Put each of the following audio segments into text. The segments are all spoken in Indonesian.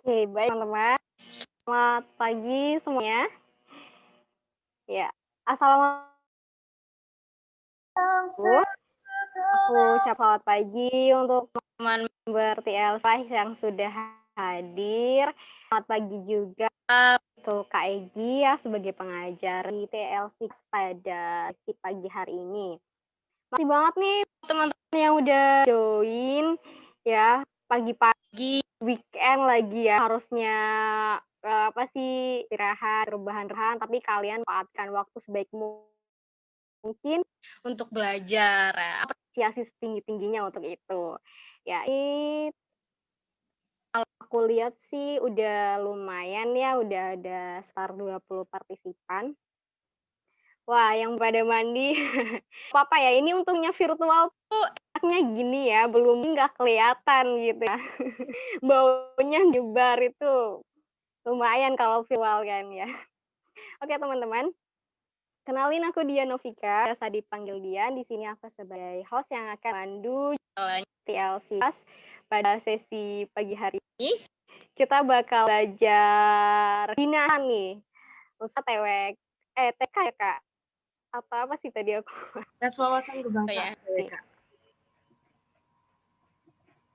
Oke, baik teman-teman. Selamat pagi semuanya. Ya, assalamualaikum. Aku ucap selamat pagi untuk teman member TLC yang sudah hadir. Selamat pagi juga untuk Kak Egi ya sebagai pengajar di TLC pada si pagi hari ini. Masih banget nih teman-teman yang udah join ya pagi-pagi weekend lagi ya harusnya apa sih istirahat, rebahan-rebahan tapi kalian manfaatkan waktu sebaik mungkin untuk belajar ya, apresiasi setinggi-tingginya untuk itu. Ya, ini kalau aku lihat sih udah lumayan ya, udah ada sekitar 20 partisipan. Wah, yang pada mandi apa ya, ini untungnya virtual tuh enaknya gini ya, belum nggak kelihatan gitu ya. Baunya nyebar itu lumayan kalau virtual kan ya. Oke teman-teman, kenalin aku Dian Novika, biasa dipanggil Dian. Di sini aku sebagai host yang akan mandu jalannya TLC pada sesi pagi hari ini. Kita bakal belajar binaan nih, Ustaz TK ya Kak? Atau apa sih tadi aku? Tes wawasan kebangsaan TWK.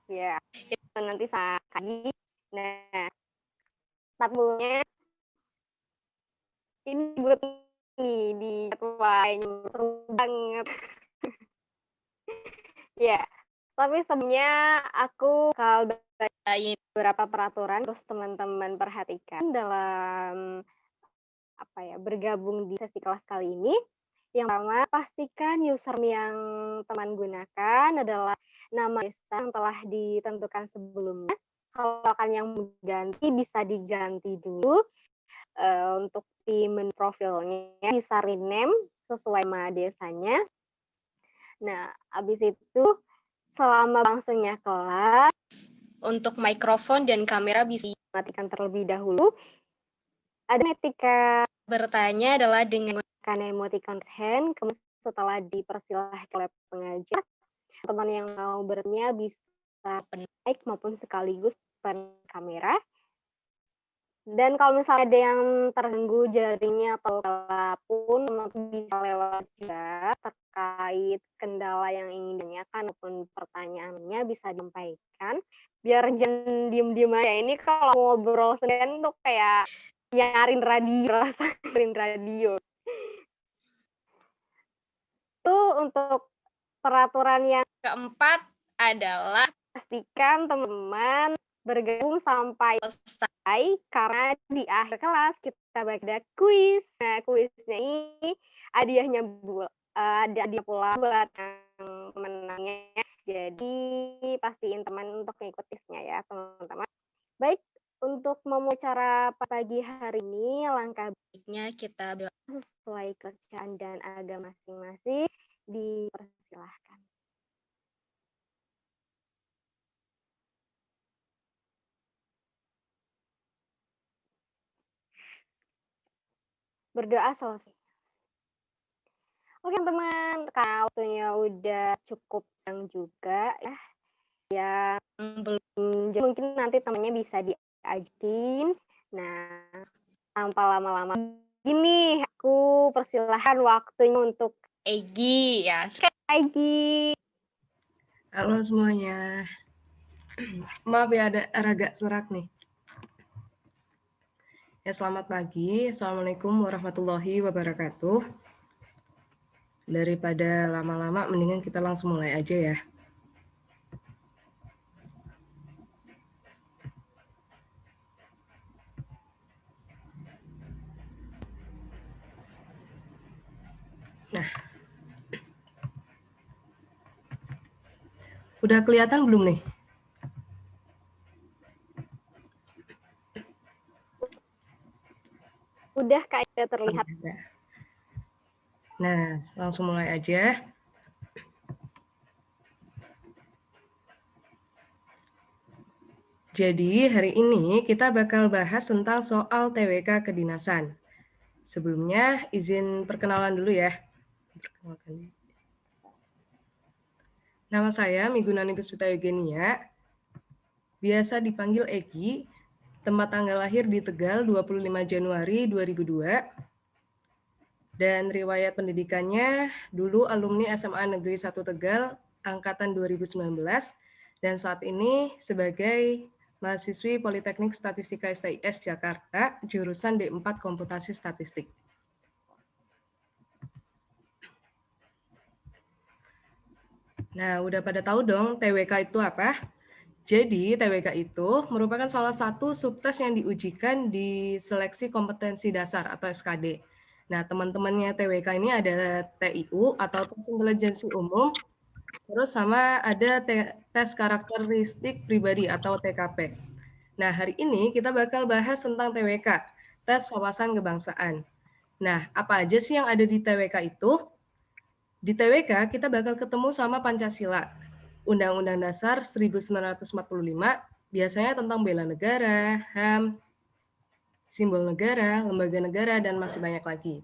Ya, itu nanti saat pagi. Nah, tabulnya ini buat nih di jadwalnya seru banget. Ya, tapi sebelumnya aku bakal bacain beberapa peraturan terus teman-teman perhatikan dalam apa ya, bergabung di sesi kelas kali ini. Yang pertama, pastikan username yang teman gunakan adalah nama desa yang telah ditentukan sebelumnya. Kalau akan yang ganti bisa diganti dulu untuk di menu profilnya bisa rename sesuai nama desanya. Nah, habis itu selama berlangsungnya kelas untuk mikrofon dan kamera bisa dimatikan terlebih dahulu. Ada etika bertanya adalah dengan menggunakan emoticon hand, kemudian setelah dipersilahkan oleh pengajar, teman yang mau bertanya bisa open mic maupun sekaligus open kamera. Dan kalau misalnya ada yang terganggu jaringnya atau apapun, bisa lewat chat terkait kendala yang ingin ditanyakan maupun pertanyaannya bisa disampaikan. Biar jangan diem-diem aja. Ini kalau ngobrol sendirian tuh kayak nyarin radio, rasa nyarin radio. Itu untuk peraturan yang keempat adalah pastikan teman-teman bergabung sampai selesai karena di akhir kelas kita ada kuis. Nah, kuisnya ini hadiahnya ada hadiah pula buat yang pemenangnya. Jadi pastiin teman untuk mengikutisnya ya, teman-teman. Baik, untuk memulai cara pagi hari ini, langkah baiknya kita belajar sesuai kerjaan dan agama masing-masing. Dipersilahkan. Berdoa selesai. Oke teman, karena waktunya udah cukup siang juga ya. Yang belum mungkin nanti temannya bisa diajakin. Nah, tanpa lama-lama gini, aku persilahkan waktunya untuk Egi ya. Egi. Halo semuanya. Maaf ya ada agak serak nih. Ya selamat pagi. Assalamualaikum warahmatullahi wabarakatuh. Daripada lama-lama mendingan kita langsung mulai aja ya. Nah. Udah kelihatan belum nih? Udah kayaknya terlihat. Nah, langsung mulai aja. Jadi hari ini kita bakal bahas tentang soal TWK kedinasan. Sebelumnya izin perkenalan dulu ya. Nama saya Migunani Puspita Eugenia, biasa dipanggil Egi. tempat tanggal lahir di Tegal 25 Januari 2002, dan riwayat pendidikannya dulu alumni SMA Negeri 1 Tegal angkatan 2019, dan saat ini sebagai mahasiswi Politeknik Statistika STIS Jakarta, jurusan D4 Komputasi Statistik. Nah, udah pada tahu dong TWK itu apa? Jadi, TWK itu merupakan salah satu subtes yang diujikan di Seleksi Kompetensi Dasar atau SKD. Nah, teman-temannya TWK ini ada TIU atau Tes Intelijensi Umum, terus sama ada Tes Karakteristik Pribadi atau TKP. Nah, hari ini kita bakal bahas tentang TWK, Tes Wawasan Kebangsaan. Nah, apa aja sih yang ada di TWK itu? Di TWK kita bakal ketemu sama Pancasila, Undang-Undang Dasar 1945, biasanya tentang bela negara, HAM, simbol negara, lembaga negara, dan masih banyak lagi.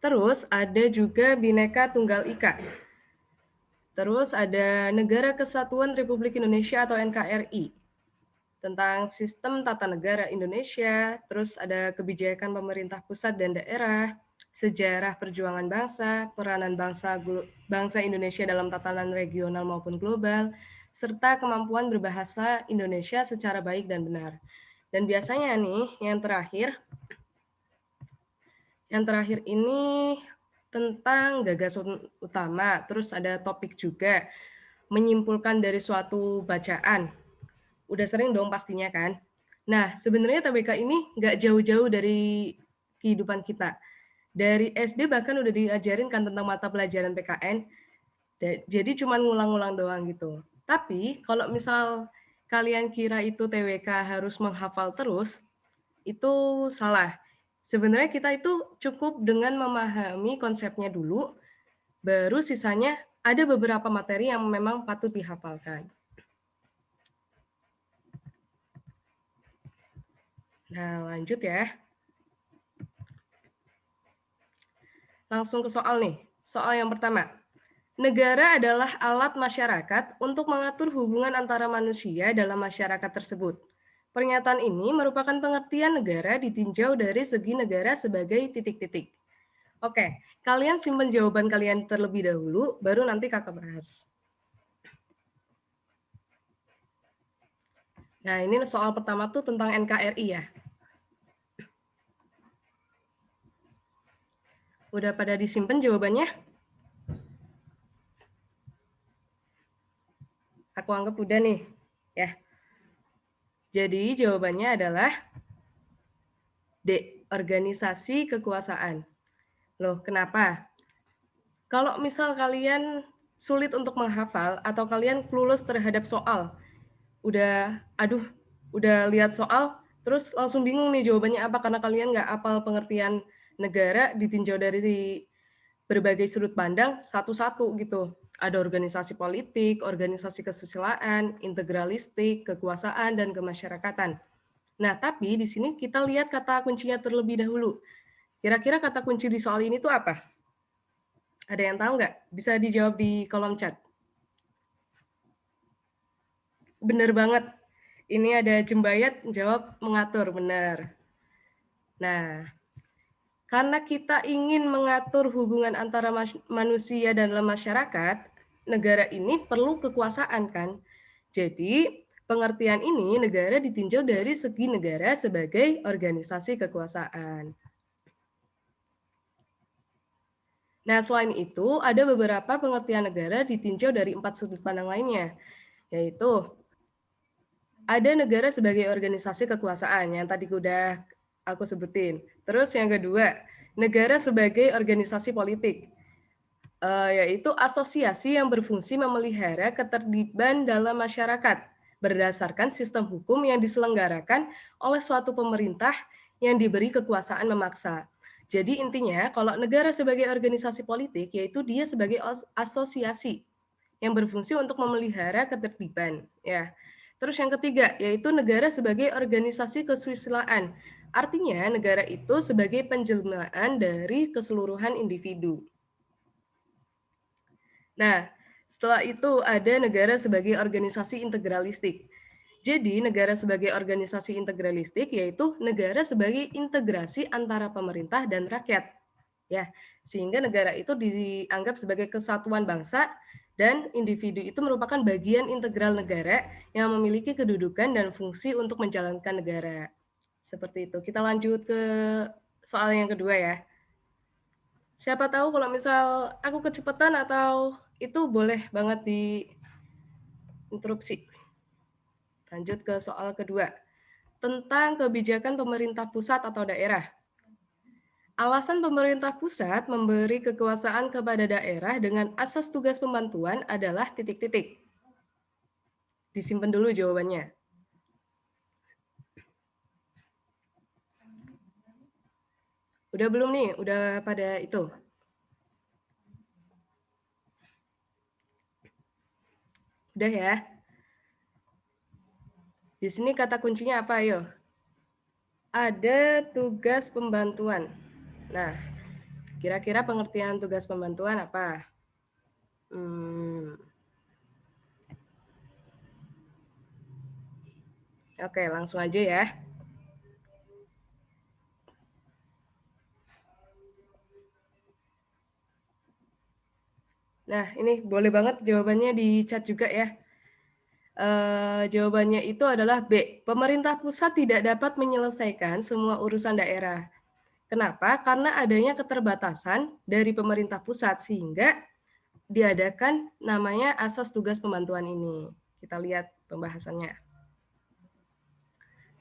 Terus ada juga Bhinneka Tunggal Ika. Terus ada Negara Kesatuan Republik Indonesia atau NKRI, tentang sistem tata negara Indonesia, terus ada kebijakan pemerintah pusat dan daerah, sejarah perjuangan bangsa, peranan bangsa Indonesia dalam tatanan regional maupun global, serta kemampuan berbahasa Indonesia secara baik dan benar. Dan biasanya nih, yang terakhir ini tentang gagasan utama, terus ada topik juga, menyimpulkan dari suatu bacaan. Udah sering dong pastinya kan? Nah, sebenarnya TBK ini nggak jauh-jauh dari kehidupan kita. Dari SD bahkan udah diajarin kan tentang mata pelajaran PKN, jadi cuma ngulang-ngulang doang gitu. Tapi kalau misal kalian kira itu TWK harus menghafal terus, itu salah. Sebenarnya kita itu cukup dengan memahami konsepnya dulu, baru sisanya ada beberapa materi yang memang patut dihafalkan. Nah, lanjut ya. Langsung ke soal nih. Soal yang pertama. Negara adalah alat masyarakat untuk mengatur hubungan antara manusia dalam masyarakat tersebut. Pernyataan ini merupakan pengertian negara ditinjau dari segi negara sebagai titik-titik. Oke, kalian simpan jawaban kalian terlebih dahulu, baru nanti kakak bahas. Nah, ini soal pertama tuh tentang NKRI ya. Udah pada disimpan jawabannya? Aku anggap udah nih, ya. Jadi jawabannya adalah D, organisasi kekuasaan. Loh, kenapa? Kalau misal kalian sulit untuk menghafal atau kalian clueless terhadap soal, udah lihat soal, terus langsung bingung nih jawabannya apa karena kalian nggak hafal pengertian negara ditinjau dari berbagai sudut pandang satu-satu gitu. Ada organisasi politik, organisasi kesusilaan, integralistik, kekuasaan, dan kemasyarakatan. Nah, tapi di sini kita lihat kata kuncinya terlebih dahulu. Kira-kira kata kunci di soal ini tuh apa? Ada yang tahu nggak? Bisa dijawab di kolom chat. Bener banget. Ini ada Jembayat jawab mengatur, benar. Nah, karena kita ingin mengatur hubungan antara manusia dan masyarakat, negara ini perlu kekuasaan kan? Jadi, pengertian ini negara ditinjau dari segi negara sebagai organisasi kekuasaan. Nah, selain itu, ada beberapa pengertian negara ditinjau dari 4 sudut pandang lainnya, yaitu ada negara sebagai organisasi kekuasaan, yang tadi udah aku sebutin. Terus yang kedua, negara sebagai organisasi politik, yaitu asosiasi yang berfungsi memelihara ketertiban dalam masyarakat berdasarkan sistem hukum yang diselenggarakan oleh suatu pemerintah yang diberi kekuasaan memaksa. Jadi intinya, kalau negara sebagai organisasi politik, yaitu dia sebagai asosiasi yang berfungsi untuk memelihara ketertiban. Ya. Terus yang ketiga, yaitu negara sebagai organisasi kesusilaan. Artinya, negara itu sebagai penjelmaan dari keseluruhan individu. Nah, setelah itu ada negara sebagai organisasi integralistik. Jadi, negara sebagai organisasi integralistik yaitu negara sebagai integrasi antara pemerintah dan rakyat. Ya, sehingga negara itu dianggap sebagai kesatuan bangsa dan individu itu merupakan bagian integral negara yang memiliki kedudukan dan fungsi untuk menjalankan negara. Seperti itu. Kita lanjut ke soal yang kedua ya. Siapa tahu kalau misal aku kecepatan atau itu boleh banget diinterupsi. Lanjut ke soal kedua. Tentang kebijakan pemerintah pusat atau daerah. Alasan pemerintah pusat memberi kekuasaan kepada daerah dengan asas tugas pembantuan adalah titik-titik. Disimpan dulu jawabannya. Udah belum nih? Udah pada itu? Udah ya? Di sini kata kuncinya apa, ayo? Ada tugas pembantuan. Nah, kira-kira pengertian tugas pembantuan apa? Oke, langsung aja ya. Nah, ini boleh banget jawabannya di chat juga ya. Jawabannya itu adalah B. Pemerintah pusat tidak dapat menyelesaikan semua urusan daerah. Kenapa? Karena adanya keterbatasan dari pemerintah pusat sehingga diadakan namanya asas tugas pembantuan ini. Kita lihat pembahasannya.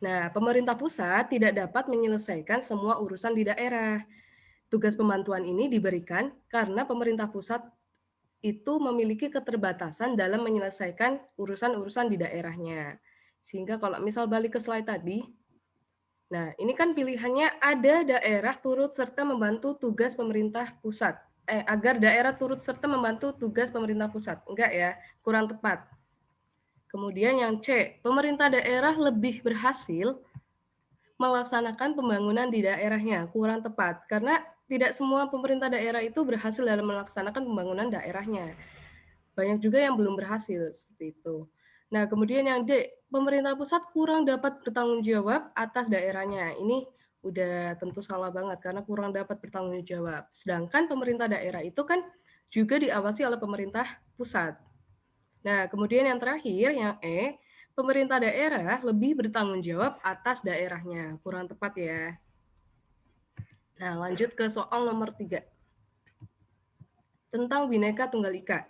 Nah, pemerintah pusat tidak dapat menyelesaikan semua urusan di daerah. Tugas pembantuan ini diberikan karena pemerintah pusat itu memiliki keterbatasan dalam menyelesaikan urusan-urusan di daerahnya. Sehingga kalau misal balik ke slide tadi, nah ini kan pilihannya ada daerah turut serta membantu tugas pemerintah pusat. Agar daerah turut serta membantu tugas pemerintah pusat. Enggak ya, kurang tepat. Kemudian yang C, pemerintah daerah lebih berhasil melaksanakan pembangunan di daerahnya. Kurang tepat, karena tidak semua pemerintah daerah itu berhasil dalam melaksanakan pembangunan daerahnya. Banyak juga yang belum berhasil, seperti itu. Nah, kemudian yang D, pemerintah pusat kurang dapat bertanggung jawab atas daerahnya. Ini udah tentu salah banget, karena kurang dapat bertanggung jawab. Sedangkan pemerintah daerah itu kan juga diawasi oleh pemerintah pusat. Nah, kemudian yang terakhir, yang E, pemerintah daerah lebih bertanggung jawab atas daerahnya. Kurang tepat ya. Nah, lanjut ke soal nomor 3. Tentang Bhinneka Tunggal Ika.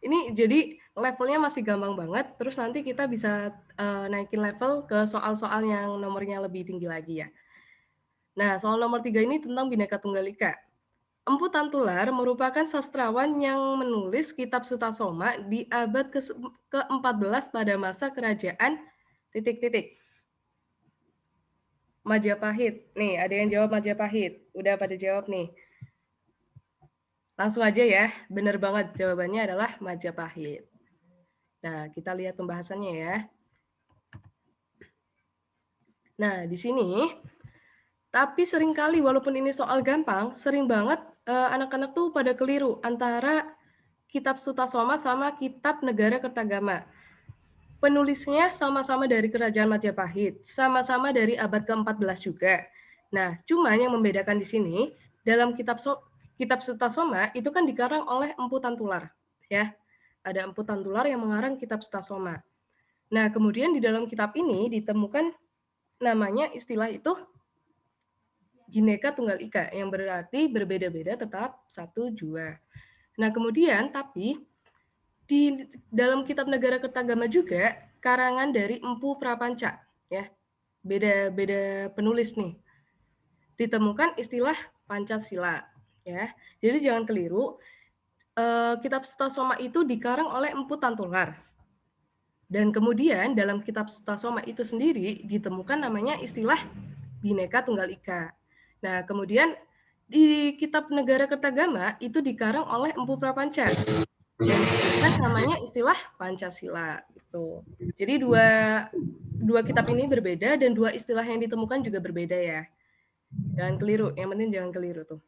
Ini jadi levelnya masih gampang banget, terus nanti kita bisa naikin level ke soal-soal yang nomornya lebih tinggi lagi ya. Nah, soal nomor 3 ini tentang Bhinneka Tunggal Ika. Empu Tantular merupakan sastrawan yang menulis kitab Sutasoma di abad ke-14 pada masa kerajaan titik-titik. Majapahit. Nih, ada yang jawab Majapahit. Udah pada jawab nih. Langsung aja ya, benar banget jawabannya adalah Majapahit. Nah, kita lihat pembahasannya ya. Nah, di sini, tapi seringkali walaupun ini soal gampang, sering banget anak-anak tuh pada keliru antara kitab Sutasoma sama kitab Negara Kertagama. Penulisnya sama-sama dari Kerajaan Majapahit, sama-sama dari abad ke-14 juga. Nah, cuma yang membedakan di sini, dalam kitab Sutasoma itu kan dikarang oleh Empu Tantular. Ya, ada Empu Tantular yang mengarang kitab Sutasoma. Nah, kemudian di dalam kitab ini ditemukan namanya istilah itu Bhinneka Tunggal Ika, yang berarti berbeda-beda tetap satu jua. Nah, kemudian tapi di dalam kitab Negara Kertagama juga karangan dari Empu Prapanca, ya. Beda-beda penulis nih. Ditemukan istilah Pancasila, ya. Jadi jangan keliru, kitab Sutasoma itu dikarang oleh Empu Tantular. Dan kemudian dalam kitab Sutasoma itu sendiri ditemukan namanya istilah Bhinneka Tunggal Ika. Nah, kemudian di kitab Negara Kertagama itu dikarang oleh Empu Prapanca. Dan ditemukan namanya istilah Pancasila gitu. Jadi dua kitab ini berbeda dan dua istilah yang ditemukan juga berbeda ya. Jangan keliru, yang penting jangan keliru tuh.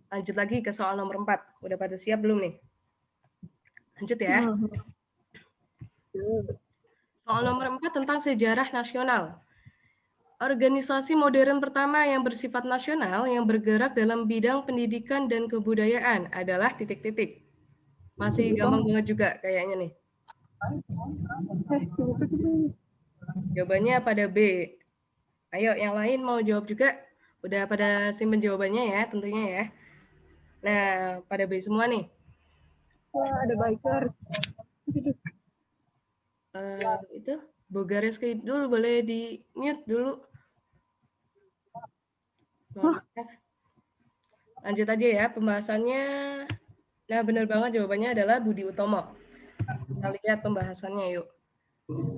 Lanjut lagi ke soal nomor 4. Udah pada siap belum nih? Lanjut ya. Soal nomor 4 tentang sejarah nasional. Organisasi modern pertama yang bersifat nasional yang bergerak dalam bidang pendidikan dan kebudayaan adalah titik-titik. Masih gampang banget juga kayaknya nih. Jawabannya pada B. Ayo, yang lain mau jawab juga? Udah pada simpen jawabannya ya, tentunya ya. Nah, pada B semua nih. Wah, ada bikers. Itu, Bogares Kidul boleh di mute dulu. Lanjut aja ya pembahasannya. Nah, benar banget jawabannya adalah Budi Utomo. Kita lihat pembahasannya yuk.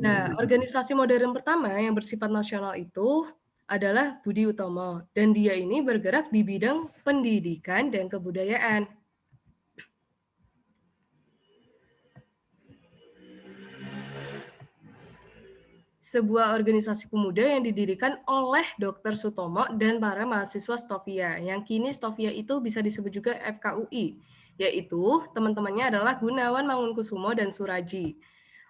Nah, organisasi modern pertama yang bersifat nasional itu adalah Budi Utomo. Dan dia ini bergerak di bidang pendidikan dan kebudayaan. Sebuah organisasi pemuda yang didirikan oleh Dr. Sutomo dan para mahasiswa Stovia. Yang kini Stovia itu bisa disebut juga FKUI, yaitu teman-temannya adalah Gunawan Mangunkusumo dan Suraji.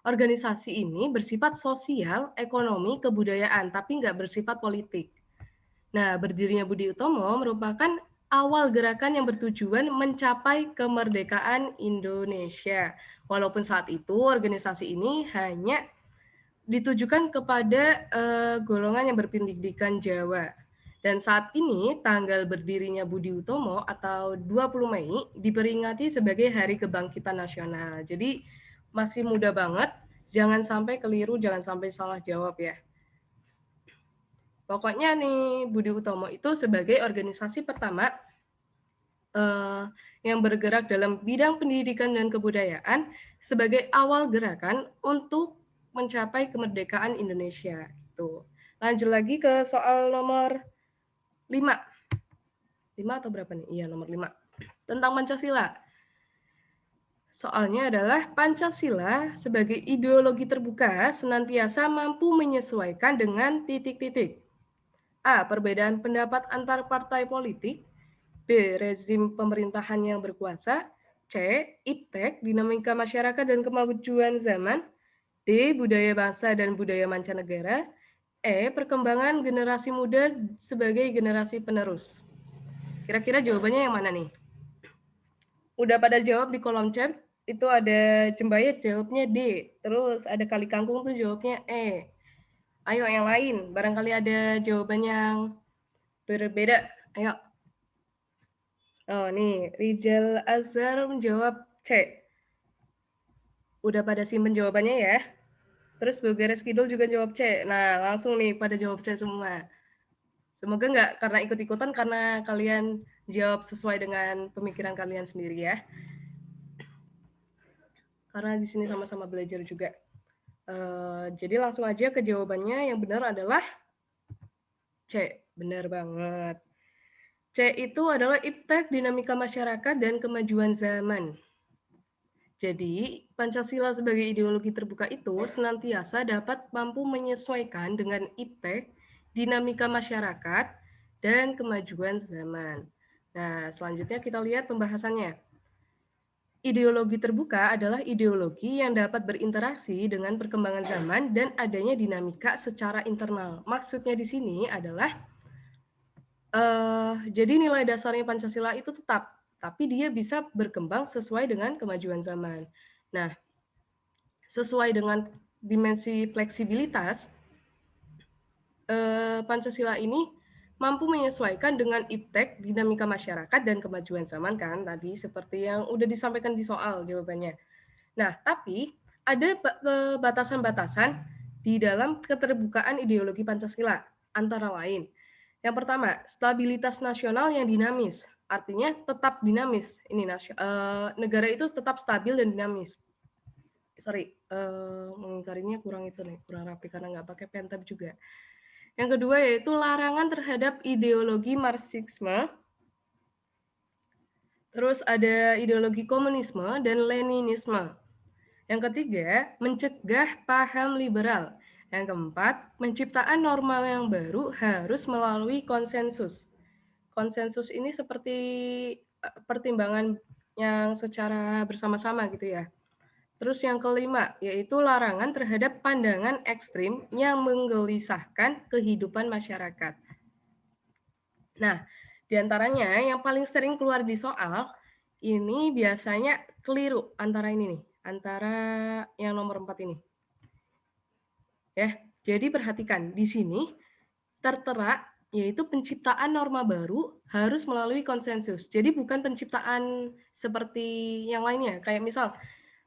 Organisasi ini bersifat sosial, ekonomi, kebudayaan, tapi nggak bersifat politik. Nah, berdirinya Budi Utomo merupakan awal gerakan yang bertujuan mencapai kemerdekaan Indonesia. Walaupun saat itu organisasi ini hanya ditujukan kepada golongan yang berpendidikan Jawa. Dan saat ini tanggal berdirinya Budi Utomo atau 20 Mei diperingati sebagai Hari Kebangkitan Nasional. Jadi masih muda banget, jangan sampai keliru, jangan sampai salah jawab ya. Pokoknya nih Budi Utomo itu sebagai organisasi pertama yang bergerak dalam bidang pendidikan dan kebudayaan sebagai awal gerakan untuk mencapai kemerdekaan Indonesia. Gitu. Lanjut lagi ke soal nomor 5. 5 atau berapa nih? Iya, nomor 5. Tentang Pancasila. Soalnya adalah Pancasila sebagai ideologi terbuka senantiasa mampu menyesuaikan dengan titik-titik. A. Perbedaan pendapat antar partai politik. B. Rezim pemerintahan yang berkuasa. C. Iptek, dinamika masyarakat dan kemajuan zaman. D. Budaya bangsa dan budaya mancanegara. E. Perkembangan generasi muda sebagai generasi penerus. Kira-kira jawabannya yang mana nih? Udah pada jawab di kolom chat. Itu ada Cembayat jawabnya D. Terus ada Kali Kangkung tuh jawabnya E. Ayo yang lain, barangkali ada jawaban yang berbeda. Ayo. Oh nih, Rizal Azhar menjawab C. Udah pada simpen jawabannya ya. Terus Bogares Kidul juga jawab C. Nah, langsung nih pada jawab C semua. Semoga nggak karena ikut-ikutan, karena kalian jawab sesuai dengan pemikiran kalian sendiri ya. Karena di sini sama-sama belajar juga. Jadi langsung aja ke jawabannya. Yang benar adalah C. Benar banget. C itu adalah Iptek, dinamika masyarakat dan kemajuan zaman. Jadi, Pancasila sebagai ideologi terbuka itu senantiasa dapat mampu menyesuaikan dengan iptek, dinamika masyarakat, dan kemajuan zaman. Nah, selanjutnya kita lihat pembahasannya. Ideologi terbuka adalah ideologi yang dapat berinteraksi dengan perkembangan zaman dan adanya dinamika secara internal. Maksudnya di sini adalah, jadi nilai dasarnya Pancasila itu tetap, tapi dia bisa berkembang sesuai dengan kemajuan zaman. Nah, sesuai dengan dimensi fleksibilitas, Pancasila ini mampu menyesuaikan dengan iptek, dinamika masyarakat, dan kemajuan zaman kan tadi seperti yang udah disampaikan di soal jawabannya. Nah, tapi ada batasan-batasan di dalam keterbukaan ideologi Pancasila, antara lain. Yang pertama, stabilitas nasional yang dinamis. Artinya tetap dinamis. Ini negara itu tetap stabil dan dinamis. Mengingkarinya kurang itu nih, kurang rapi karena nggak pakai pen tab juga. Yang kedua yaitu larangan terhadap ideologi Marxisme. Terus ada ideologi komunisme dan Leninisme. Yang ketiga, mencegah paham liberal. Yang keempat, penciptaan norma yang baru harus melalui konsensus. Konsensus ini seperti pertimbangan yang secara bersama-sama gitu ya. Terus yang kelima, yaitu larangan terhadap pandangan ekstrim yang menggelisahkan kehidupan masyarakat. Nah, diantaranya yang paling sering keluar di soal, ini biasanya keliru antara ini nih, antara yang nomor 4 ini. Ya, jadi perhatikan, di sini tertera yaitu penciptaan norma baru harus melalui konsensus. Jadi bukan penciptaan seperti yang lainnya, kayak misal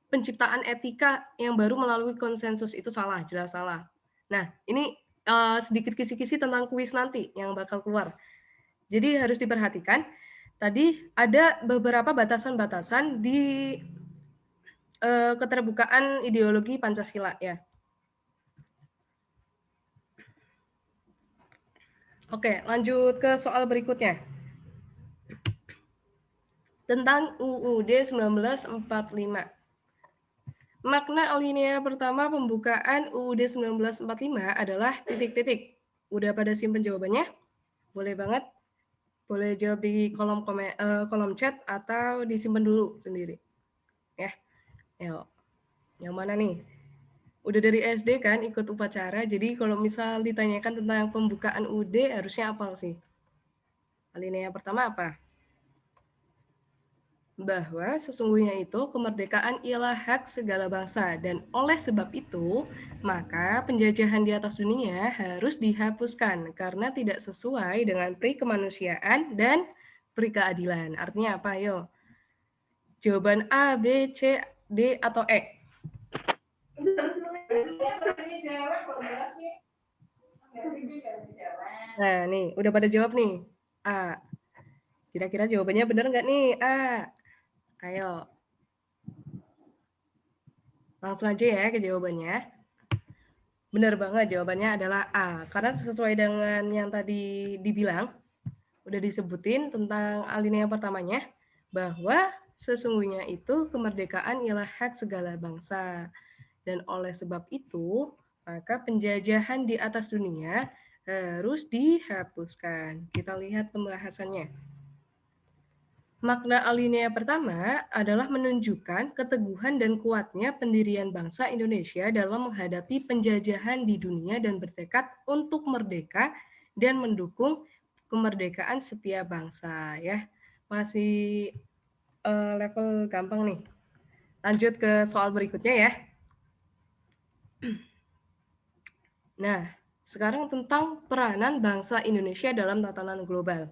penciptaan etika yang baru melalui konsensus itu salah, jelas salah. Nah, ini sedikit kisi-kisi tentang kuis nanti yang bakal keluar. Jadi harus diperhatikan, tadi ada beberapa batasan-batasan di keterbukaan ideologi Pancasila ya. Oke, lanjut ke soal berikutnya. Tentang UUD 1945. Makna alinea pertama pembukaan UUD 1945 adalah titik-titik. Udah pada simpen jawabannya? Boleh banget. Boleh jawab di kolom chat atau disimpan dulu sendiri. Ya. Ayo. Yang mana nih? Udah dari SD kan ikut upacara. Jadi kalau misal ditanyakan tentang pembukaan UUD harusnya apa sih? Alinea pertama apa? Bahwa sesungguhnya itu kemerdekaan ialah hak segala bangsa dan oleh sebab itu maka penjajahan di atas dunia harus dihapuskan karena tidak sesuai dengan pri kemanusiaan dan pri keadilan. Artinya apa? Ayo. Jawaban A, B, C, D atau E? Nah, nih udah pada jawab nih. A. Kira-kira jawabannya benar nggak nih? A. Ayo. Langsung aja ya ke jawabannya. Benar banget, jawabannya adalah A. Karena sesuai dengan yang tadi dibilang, udah disebutin tentang alinea pertamanya, bahwa sesungguhnya itu kemerdekaan ialah hak segala bangsa. Dan oleh sebab itu, maka penjajahan di atas dunia harus dihapuskan. Kita lihat pembahasannya. Makna alinea pertama adalah menunjukkan keteguhan dan kuatnya pendirian bangsa Indonesia dalam menghadapi penjajahan di dunia dan bertekad untuk merdeka dan mendukung kemerdekaan setiap bangsa. Ya, masih level gampang nih. Lanjut ke soal berikutnya ya. Nah, sekarang tentang peranan bangsa Indonesia dalam tatanan global.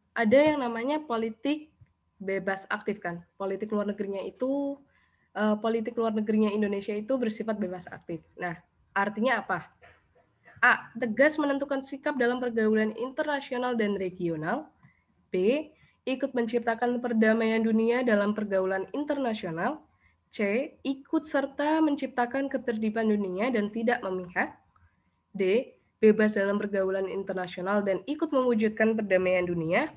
Ada yang namanya politik bebas aktif kan. Politik luar negerinya Indonesia itu bersifat bebas aktif. Nah, artinya apa? A. Tegas menentukan sikap dalam pergaulan internasional dan regional. B. Ikut menciptakan perdamaian dunia dalam pergaulan internasional. C. Ikut serta menciptakan ketertiban dunia dan tidak memihak. D. Bebas dalam pergaulan internasional dan ikut mewujudkan perdamaian dunia.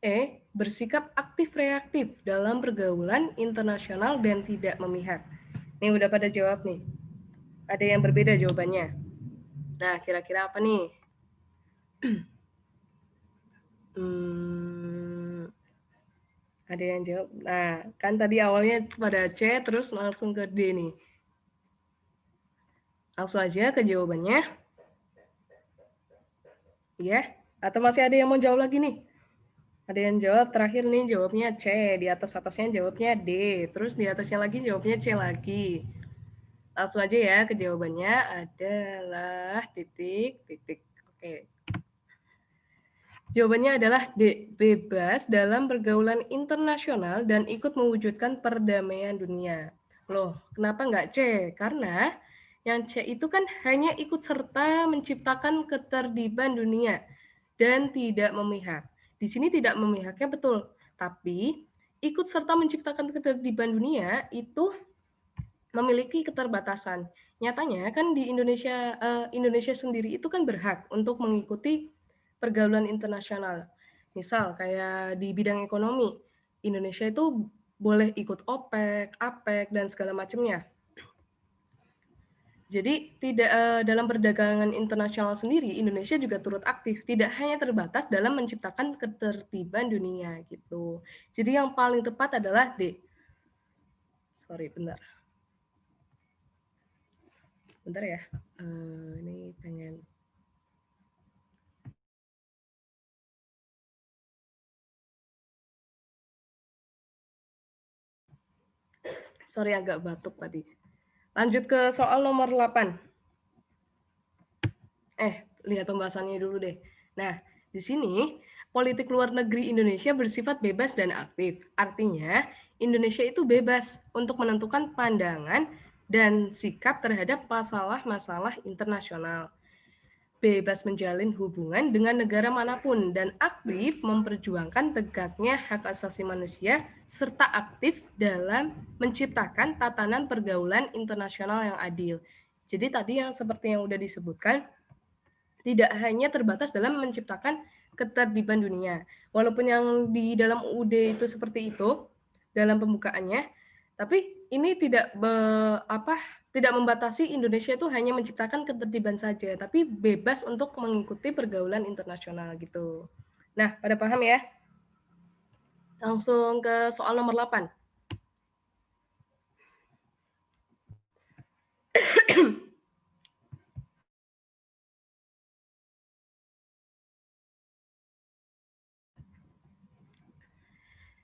E. Bersikap aktif-reaktif dalam pergaulan internasional dan tidak memihak. Ini udah pada jawab nih. Ada yang berbeda jawabannya. Nah, kira-kira apa nih? Ada yang jawab. Nah, kan tadi awalnya pada C, terus langsung ke D nih. Langsung aja ke jawabannya. Ya, atau masih ada yang mau jawab lagi nih? Ada yang jawab terakhir nih jawabnya C, di atas-atasnya jawabnya D, terus di atasnya lagi jawabnya C lagi. Langsung aja ya ke jawabannya adalah titik. Oke. Jawabannya adalah D, bebas dalam pergaulan internasional dan ikut mewujudkan perdamaian dunia. Loh, kenapa nggak C? Karena yang C itu kan hanya ikut serta menciptakan ketertiban dunia dan tidak memihak. Di sini tidak memihaknya betul, tapi ikut serta menciptakan ketertiban dunia itu memiliki keterbatasan. Nyatanya kan di Indonesia sendiri itu kan berhak untuk mengikuti pergaulan internasional. Misal kayak di bidang ekonomi, Indonesia itu boleh ikut OPEC, APEC dan segala macamnya. Jadi tidak dalam perdagangan internasional sendiri Indonesia juga turut aktif, tidak hanya terbatas dalam menciptakan ketertiban dunia gitu. Jadi yang paling tepat adalah D. Sorry, bentar. Bentar ya. Ini pengen. Sorry, agak batuk tadi. Lanjut ke soal nomor 8. Lihat pembahasannya dulu deh. Nah, di sini politik luar negeri Indonesia bersifat bebas dan aktif. Artinya, Indonesia itu bebas untuk menentukan pandangan dan sikap terhadap masalah-masalah internasional. Bebas menjalin hubungan dengan negara manapun dan aktif memperjuangkan tegaknya hak asasi manusia serta aktif dalam menciptakan tatanan pergaulan internasional yang adil. Jadi tadi yang seperti yang udah disebutkan, tidak hanya terbatas dalam menciptakan ketertiban dunia. Walaupun yang di dalam UUD itu seperti itu dalam pembukaannya, tapi ini tidak membatasi Indonesia itu hanya menciptakan ketertiban saja, tapi bebas untuk mengikuti pergaulan internasional gitu. Nah, pada paham ya? Langsung ke soal nomor 8.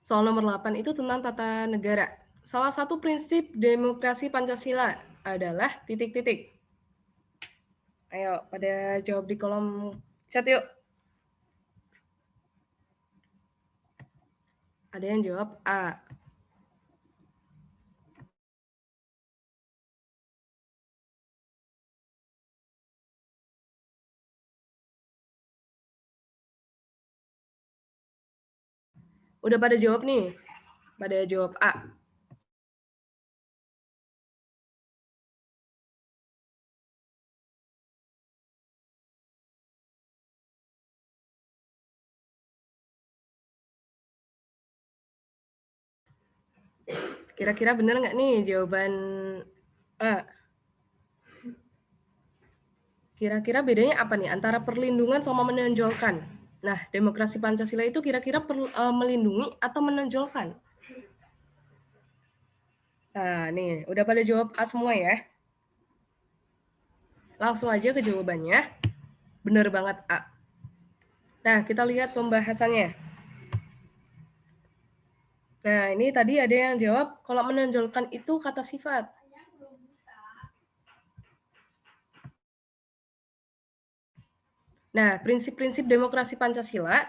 Soal nomor 8 itu tentang tata negara. Salah satu prinsip demokrasi Pancasila adalah titik-titik. Ayo, pada jawab di kolom chat yuk. Ada yang jawab A. Udah pada jawab nih. Pada jawab A. Kira-kira benar nggak nih jawaban A? Kira-kira bedanya apa nih antara perlindungan sama menonjolkan? Nah, demokrasi Pancasila itu kira-kira melindungi atau menonjolkan? Nah, nih, udah pada jawab A semua ya. Langsung aja ke jawabannya. Benar banget A. Nah, kita lihat pembahasannya. Nah, ini tadi ada yang jawab kalau menonjolkan itu kata sifat. Nah, prinsip-prinsip demokrasi Pancasila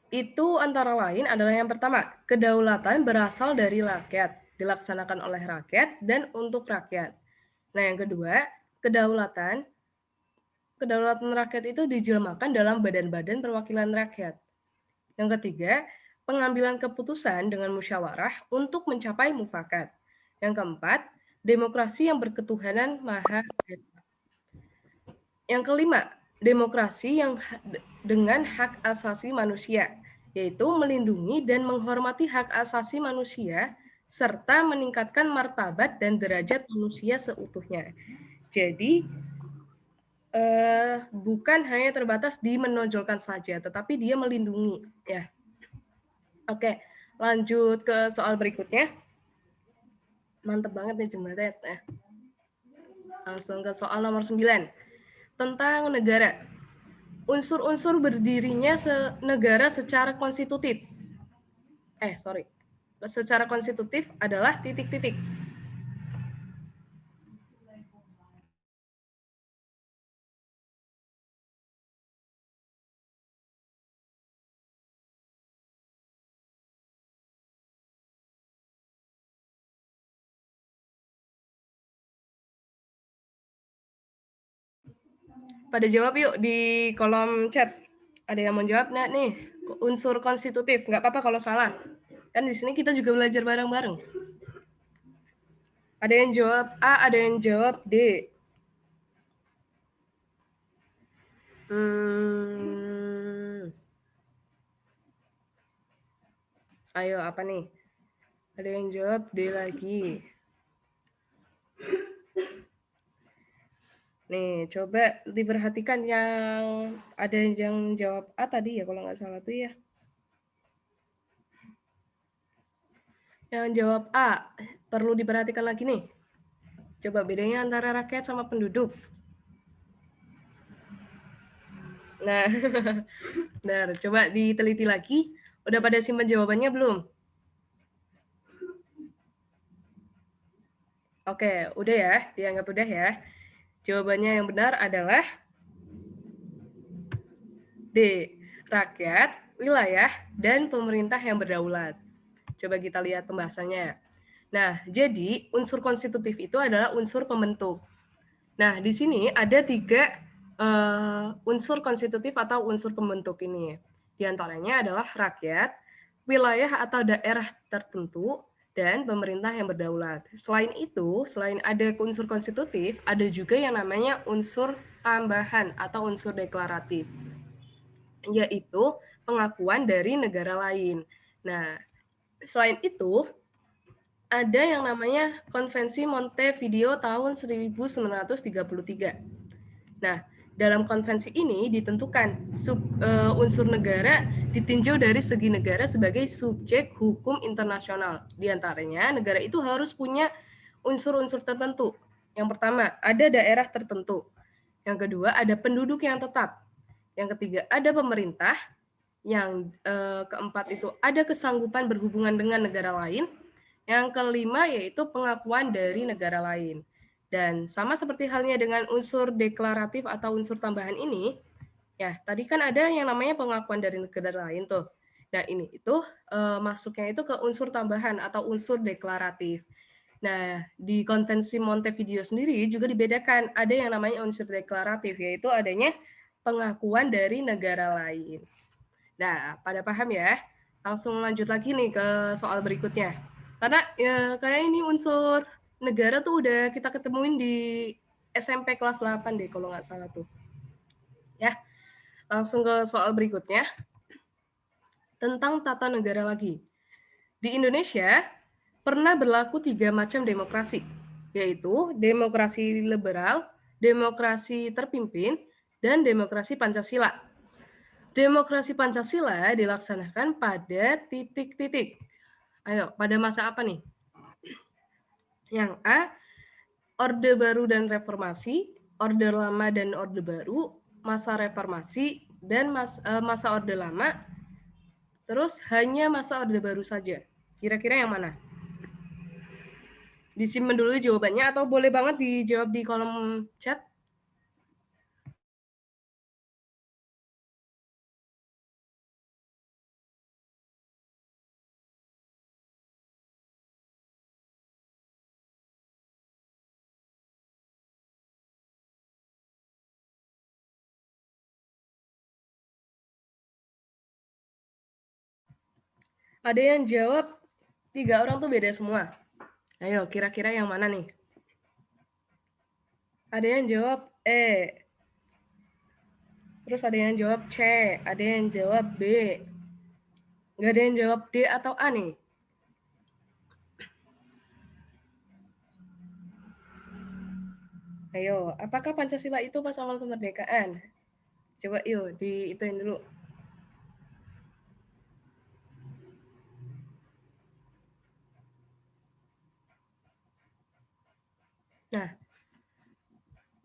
itu antara lain adalah yang pertama, kedaulatan berasal dari rakyat, dilaksanakan oleh rakyat dan untuk rakyat. Nah, yang kedua, kedaulatan rakyat itu dijelmakan dalam badan-badan perwakilan rakyat. Yang ketiga, pengambilan keputusan dengan musyawarah untuk mencapai mufakat. Yang keempat, demokrasi yang berketuhanan Maha Esa. Yang kelima, demokrasi yang dengan hak asasi manusia, yaitu melindungi dan menghormati hak asasi manusia serta meningkatkan martabat dan derajat manusia seutuhnya. Jadi bukan hanya terbatas di menonjolkan saja, tetapi dia melindungi ya. Oke, lanjut ke soal berikutnya. Mantep banget nih jembatet ya. Langsung ke soal nomor 9. Tentang negara. Unsur-unsur berdirinya negara secara konstitutif. Secara konstitutif adalah titik-titik. Pada jawab yuk di kolom chat. Ada yang mau jawab nggak nih? Unsur konstitutif. Nggak apa-apa kalau salah. Kan di sini kita juga belajar bareng-bareng. Ada yang jawab A, ada yang jawab D. Ayo, apa nih? Ada yang jawab D lagi. Nih, coba diperhatikan yang ada yang jawab A tadi ya, kalau nggak salah tuh ya. Yang jawab A, perlu diperhatikan lagi nih. Coba bedanya antara rakyat sama penduduk. Nah, benar. Coba diteliti lagi. Udah pada simpan jawabannya belum? Oke, udah ya. Dianggap udah ya. Jawabannya yang benar adalah D. Rakyat, wilayah, dan pemerintah yang berdaulat. Coba kita lihat pembahasannya. Nah, jadi unsur konstitutif itu adalah unsur pembentuk. Nah, di sini ada 3 unsur konstitutif atau unsur pembentuk ini. Di antaranya adalah rakyat, wilayah atau daerah tertentu, dan pemerintah yang berdaulat. Selain itu, selain ada unsur konstitutif, ada juga yang namanya unsur tambahan atau unsur deklaratif, yaitu pengakuan dari negara lain. Nah, selain itu, ada yang namanya Konvensi Montevideo tahun 1933. Nah, dalam konvensi ini ditentukan unsur negara ditinjau dari segi negara sebagai subjek hukum internasional. Di antaranya, negara itu harus punya unsur-unsur tertentu. Yang pertama, ada daerah tertentu. Yang kedua, ada penduduk yang tetap. Yang ketiga, ada pemerintah. Yang keempat itu ada kesanggupan berhubungan dengan negara lain. Yang kelima yaitu pengakuan dari negara lain. Dan sama seperti halnya dengan unsur deklaratif atau unsur tambahan ini, ya tadi kan ada yang namanya pengakuan dari negara lain tuh. Nah ini itu masuknya itu ke unsur tambahan atau unsur deklaratif. Nah di Konvensi Montevideo sendiri juga dibedakan, ada yang namanya unsur deklaratif, yaitu adanya pengakuan dari negara lain. Nah pada paham ya? Langsung lanjut lagi nih ke soal berikutnya. Karena ya kayak ini unsur negara tuh udah kita ketemuin di SMP kelas 8 deh kalau nggak salah tuh. Ya, langsung ke soal berikutnya. Tentang tata negara lagi. Di Indonesia pernah berlaku 3 macam demokrasi, yaitu demokrasi liberal, demokrasi terpimpin, dan demokrasi Pancasila. Demokrasi Pancasila dilaksanakan pada titik-titik. Ayo, pada masa apa nih? Yang A, Orde Baru dan Reformasi, Orde Lama dan Orde Baru, masa Reformasi, dan masa Orde Lama, terus hanya masa Orde Baru saja. Kira-kira yang mana? Disimpan dulu jawabannya atau boleh banget dijawab di kolom chat. Ada yang jawab 3 orang tuh beda semua. Ayo, kira-kira yang mana nih? Ada yang jawab E. Terus ada yang jawab C. Ada yang jawab B. Nggak ada yang jawab D atau A nih. Ayo, apakah Pancasila itu pas awal kemerdekaan? Coba yuk, diituin dulu. Nah,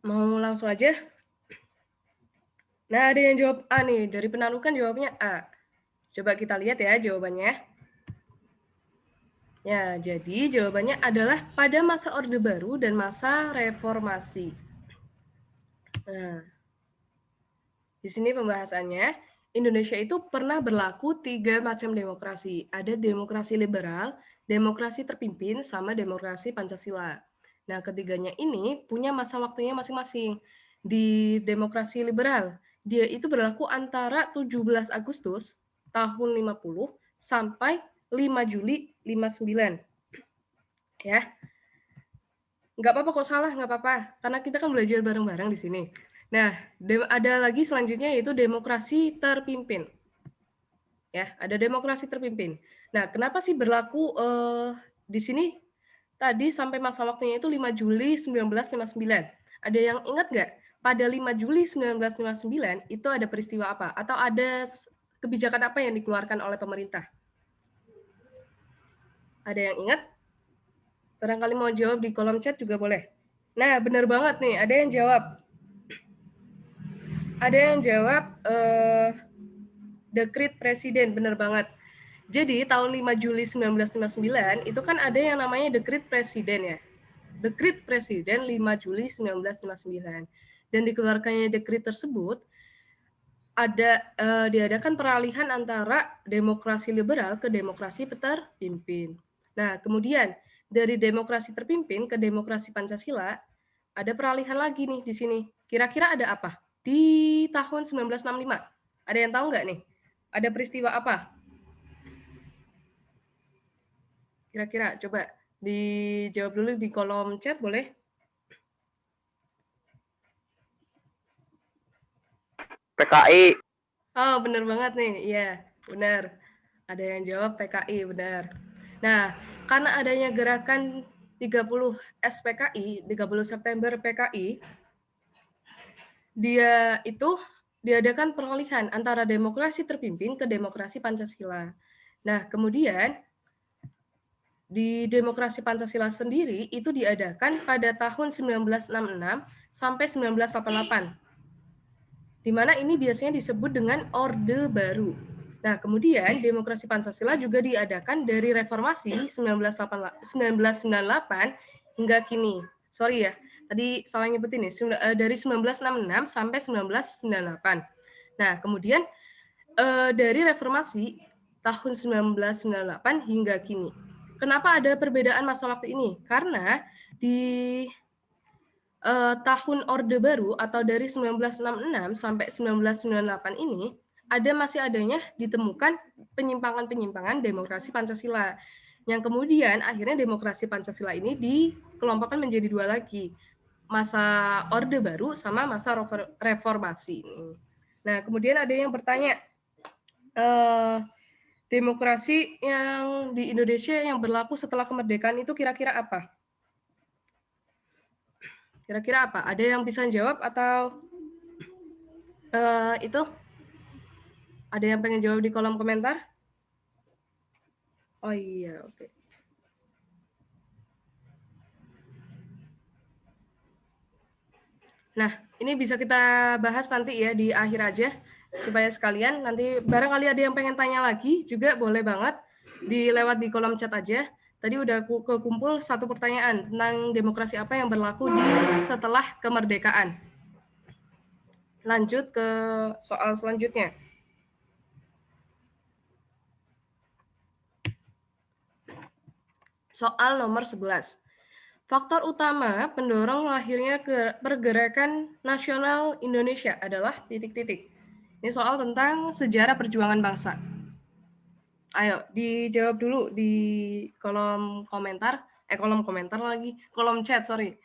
mau langsung aja? Nah, ada yang jawab A nih. Dari Penarukan jawabnya A. Coba kita lihat ya jawabannya. Ya, jadi jawabannya adalah pada masa Orde Baru dan masa Reformasi. Nah, di sini pembahasannya, Indonesia itu pernah berlaku 3 macam demokrasi. Ada demokrasi liberal, demokrasi terpimpin, sama demokrasi Pancasila. Nah, ketiganya ini punya masa waktunya masing-masing. Di demokrasi liberal, dia itu berlaku antara 17 Agustus tahun 50 sampai 5 Juli 59. Ya. Nggak apa-apa kok salah, nggak apa-apa. Karena kita kan belajar bareng-bareng di sini. Nah, ada lagi selanjutnya yaitu demokrasi terpimpin. Ya, ada demokrasi terpimpin. Nah, kenapa sih berlaku di sini tadi sampai masa waktunya itu 5 Juli 1959? Ada yang ingat nggak? Pada 5 Juli 1959 itu ada peristiwa apa? Atau ada kebijakan apa yang dikeluarkan oleh pemerintah? Ada yang ingat? Barangkali mau jawab di kolom chat juga boleh. Nah, benar banget nih, ada yang jawab. Ada yang jawab dekret presiden, benar banget. Jadi tahun 5 Juli 1959 itu kan ada yang namanya dekret presiden ya. Dekret presiden 5 Juli 1959. Dan dikeluarkannya dekret tersebut diadakan peralihan antara demokrasi liberal ke demokrasi terpimpin. Nah, kemudian dari demokrasi terpimpin ke demokrasi Pancasila ada peralihan lagi nih di sini. Kira-kira ada apa? Di tahun 1965. Ada yang tahu nggak nih? Ada peristiwa apa? Kira-kira coba dijawab dulu di kolom chat boleh? PKI. Oh, benar banget nih. Iya, benar. Ada yang jawab PKI, benar. Nah, karena adanya gerakan 30 SPKI, 30 September PKI, dia itu diadakan peralihan antara demokrasi terpimpin ke demokrasi Pancasila. Nah, kemudian di demokrasi Pancasila sendiri itu diadakan pada tahun 1966 sampai 1988. Di mana ini biasanya disebut dengan Orde Baru. Nah, kemudian demokrasi Pancasila juga diadakan dari reformasi 1998 hingga kini. Sorry ya, tadi salah nyebutin nih, dari 1966 sampai 1998. Nah, kemudian dari reformasi tahun 1998 hingga kini. Kenapa ada perbedaan masa waktu ini? Karena di tahun Orde Baru atau dari 1966 sampai 1998 ini masih adanya ditemukan penyimpangan-penyimpangan demokrasi Pancasila yang kemudian akhirnya demokrasi Pancasila ini dikelompokkan menjadi dua lagi, masa Orde Baru sama masa reformasi ini. Nah, kemudian ada yang bertanya, demokrasi yang di Indonesia yang berlaku setelah kemerdekaan itu kira-kira apa? Kira-kira apa? Ada yang bisa jawab atau itu? Ada yang pengen jawab di kolom komentar? Oh iya, oke. Nah, ini bisa kita bahas nanti ya di akhir aja, supaya sekalian nanti barangkali ada yang pengen tanya lagi, juga boleh banget lewat di kolom chat aja. Tadi udah kekumpul satu pertanyaan tentang demokrasi apa yang berlaku setelah kemerdekaan. Lanjut ke soal selanjutnya. Soal nomor 11. Faktor utama pendorong lahirnya pergerakan nasional Indonesia adalah titik-titik. Ini soal tentang sejarah perjuangan bangsa. Ayo, dijawab dulu di kolom komentar. Kolom chat, sorry.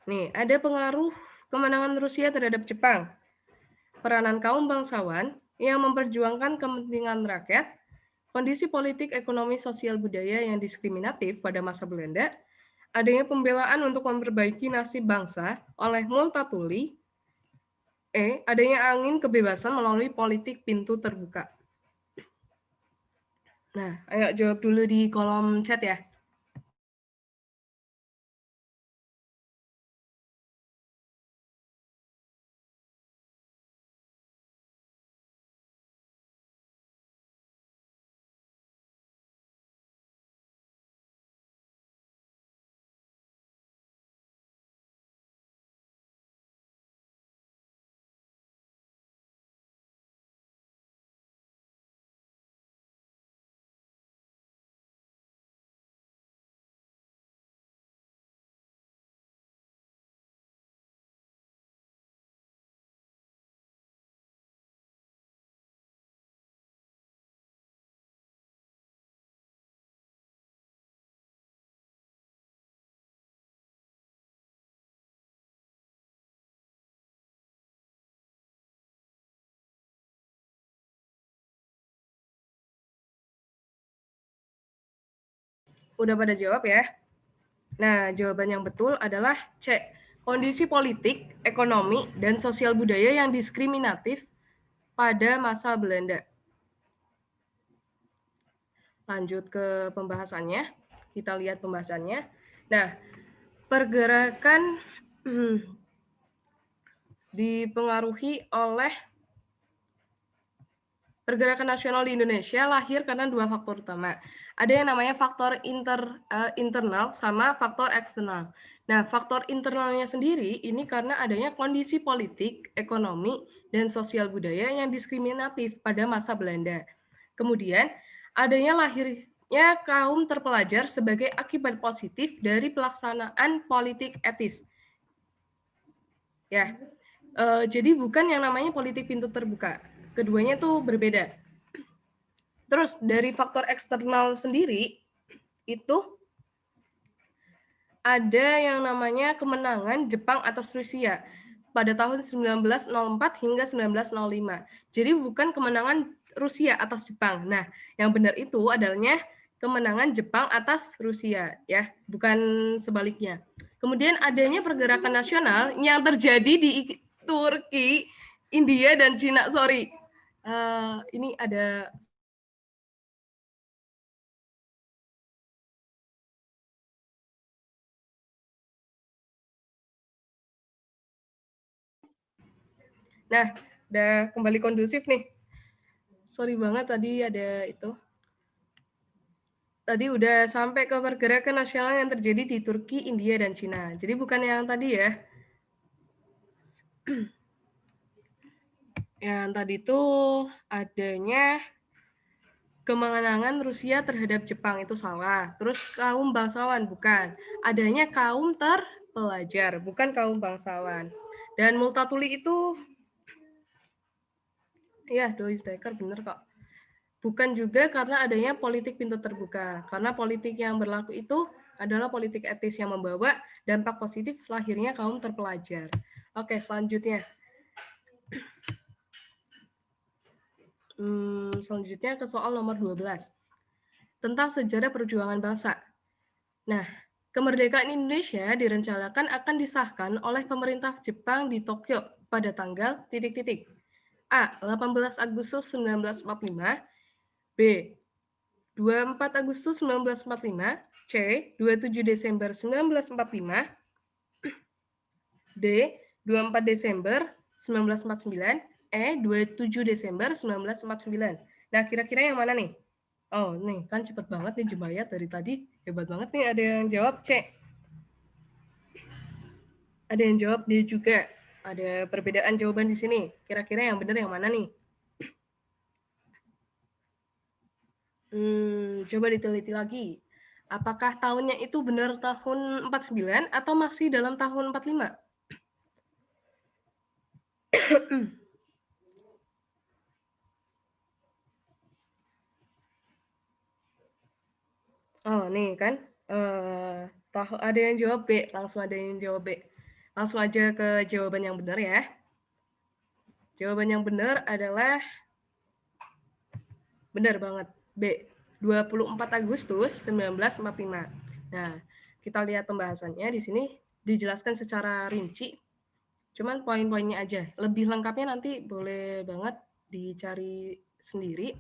Nih, ada pengaruh kemenangan Rusia terhadap Jepang. Peranan kaum bangsawan yang memperjuangkan kepentingan rakyat, kondisi politik, ekonomi, sosial, budaya yang diskriminatif pada masa Belanda, adanya pembelaan untuk memperbaiki nasib bangsa oleh Multatuli, adanya angin kebebasan melalui politik pintu terbuka. Nah, ayo jawab dulu di kolom chat ya. Udah pada jawab ya? Nah, jawaban yang betul adalah C. Kondisi politik, ekonomi, dan sosial budaya yang diskriminatif pada masa Belanda. Lanjut ke pembahasannya. Kita lihat pembahasannya. Nah, pergerakan dipengaruhi oleh pergerakan nasional di Indonesia lahir karena dua faktor utama. Ada yang namanya faktor internal sama faktor eksternal. Nah, faktor internalnya sendiri ini karena adanya kondisi politik, ekonomi, dan sosial budaya yang diskriminatif pada masa Belanda. Kemudian, adanya lahirnya kaum terpelajar sebagai akibat positif dari pelaksanaan politik etis. Ya, jadi bukan yang namanya politik pintu terbuka. Keduanya tuh berbeda. Terus dari faktor eksternal sendiri itu ada yang namanya kemenangan Jepang atas Rusia pada tahun 1904 hingga 1905. Jadi bukan kemenangan Rusia atas Jepang. Nah, yang benar itu adanya kemenangan Jepang atas Rusia, ya, bukan sebaliknya. Kemudian adanya pergerakan nasional yang terjadi di Turki, India, dan Cina. Sorry, ini ada. Nah, udah kembali kondusif nih. Sorry banget tadi ada itu. Tadi udah sampai ke pergerakan nasional yang terjadi di Turki, India, dan Cina. Jadi bukan yang tadi ya. Yang tadi itu adanya kemenangan Rusia terhadap Jepang, itu salah. Terus kaum bangsawan, bukan. Adanya kaum terpelajar, bukan kaum bangsawan. Dan Multatuli itu, ya, Dois Dekker bener kok. Bukan juga karena adanya politik pintu terbuka. Karena politik yang berlaku itu adalah politik etis yang membawa dampak positif lahirnya kaum terpelajar. Oke, selanjutnya. Selanjutnya ke soal nomor 12. Tentang sejarah perjuangan bangsa. Nah, kemerdekaan Indonesia direncanakan akan disahkan oleh pemerintah Jepang di Tokyo pada tanggal ... A. 18 Agustus 1945, B. 24 Agustus 1945, C. 27 Desember 1945, D. 24 Desember 1949, E. 27 Desember 1949. Nah, kira-kira yang mana nih? Oh, nih, kan cepet banget nih Jebayat dari tadi. Hebat banget nih, ada yang jawab C. Ada yang jawab D juga. Ada perbedaan jawaban di sini. Kira-kira yang benar yang mana nih? Coba diteliti lagi. Apakah tahunnya itu benar tahun 49 atau masih dalam tahun 45? Oh, nih kan. Ada yang jawab B. Langsung ada yang jawab B. Langsung aja ke jawaban yang benar ya. Jawaban yang benar adalah benar banget. B. 24 Agustus 1945. Nah, kita lihat pembahasannya di sini dijelaskan secara rinci. Cuman poin-poinnya aja. Lebih lengkapnya nanti boleh banget dicari sendiri.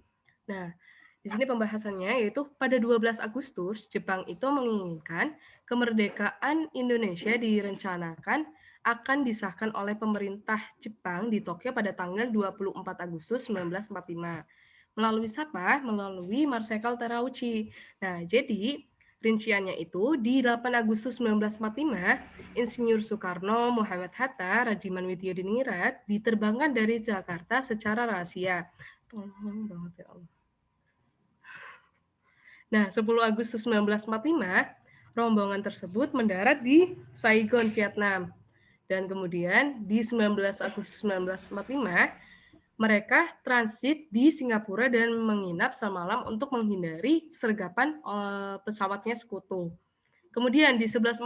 Nah, di sini pembahasannya yaitu pada 12 Agustus Jepang itu menginginkan kemerdekaan Indonesia direncanakan akan disahkan oleh pemerintah Jepang di Tokyo pada tanggal 24 Agustus 1945. Melalui siapa? Melalui Marsekal Terauchi. Nah, jadi rinciannya itu di 8 Agustus 1945, Insinyur Soekarno, Muhammad Hatta, Rajiman Widyadiningrat diterbangkan dari Jakarta secara rahasia. Tolong banget ya Allah. Nah, 10 Agustus 1945, rombongan tersebut mendarat di Saigon, Vietnam. Dan kemudian di 19 Agustus 1945, mereka transit di Singapura dan menginap semalam untuk menghindari sergapan pesawatnya sekutu. Kemudian di 11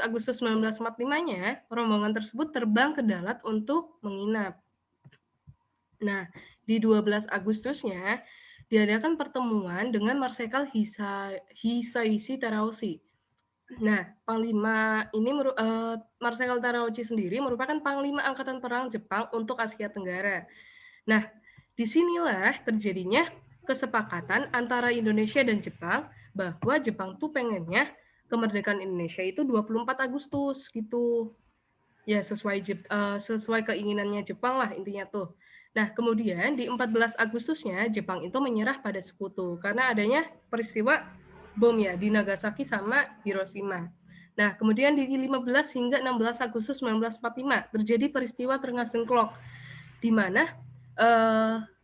Agustus 1945-nya, rombongan tersebut terbang ke Dalat untuk menginap. Nah, di 12 Agustusnya diadakan pertemuan dengan Marsekal Hisaishi Terauchi. Nah, Panglima ini Marsekal Terauchi sendiri merupakan Panglima Angkatan Perang Jepang untuk Asia Tenggara. Nah, disinilah terjadinya kesepakatan antara Indonesia dan Jepang bahwa Jepang tuh pengennya kemerdekaan Indonesia itu 24 Agustus gitu. Ya, sesuai keinginannya Jepang lah intinya tuh. Nah, kemudian di 14 Agustusnya Jepang itu menyerah pada sekutu karena adanya peristiwa bom ya di Nagasaki sama Hiroshima. Nah, kemudian di 15 hingga 16 Agustus 1945 terjadi peristiwa Rengas Dengklok, di mana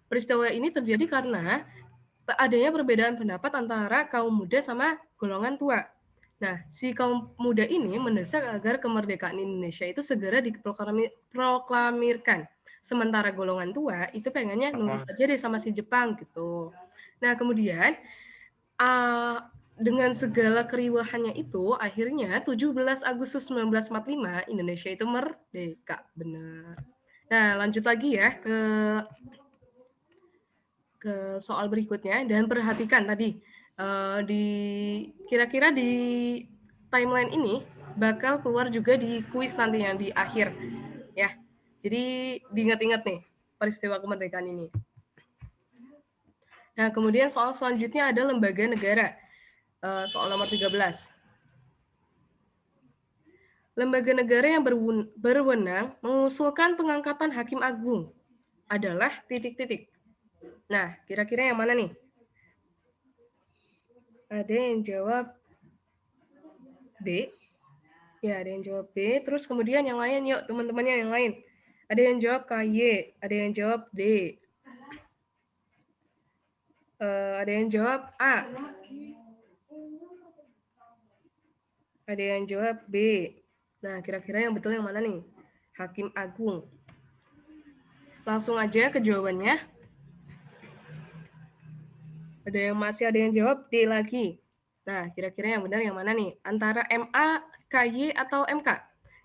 peristiwa ini terjadi karena adanya perbedaan pendapat antara kaum muda sama golongan tua. Nah, si kaum muda ini mendesak agar kemerdekaan Indonesia itu segera diproklamirkan. Sementara golongan tua itu pengennya nurut aja deh sama si Jepang gitu. Nah, kemudian dengan segala keriuhannya itu, akhirnya 17 Agustus 1945 Indonesia itu merdeka, benar. Nah, lanjut lagi ya ke soal berikutnya, dan perhatikan tadi kira-kira di timeline ini bakal keluar juga di kuis nantinya di akhir ya. Jadi diingat-ingat nih peristiwa kemerdekaan ini. Nah, kemudian soal selanjutnya ada lembaga negara. Soal nomor 13. Lembaga negara yang berwenang mengusulkan pengangkatan hakim agung adalah titik-titik. Nah, kira-kira yang mana nih? Ada yang jawab B. Ya, ada yang jawab B. Terus kemudian yang lain, yuk teman-temannya yang lain. Ada yang jawab KY, ada yang jawab D. Ada yang jawab A. Ada yang jawab B. Nah, kira-kira yang betul yang mana nih? Hakim Agung. Langsung aja ke jawabannya. Masih ada yang jawab D lagi. Nah, kira-kira yang benar yang mana nih? Antara MA, KY, atau MK?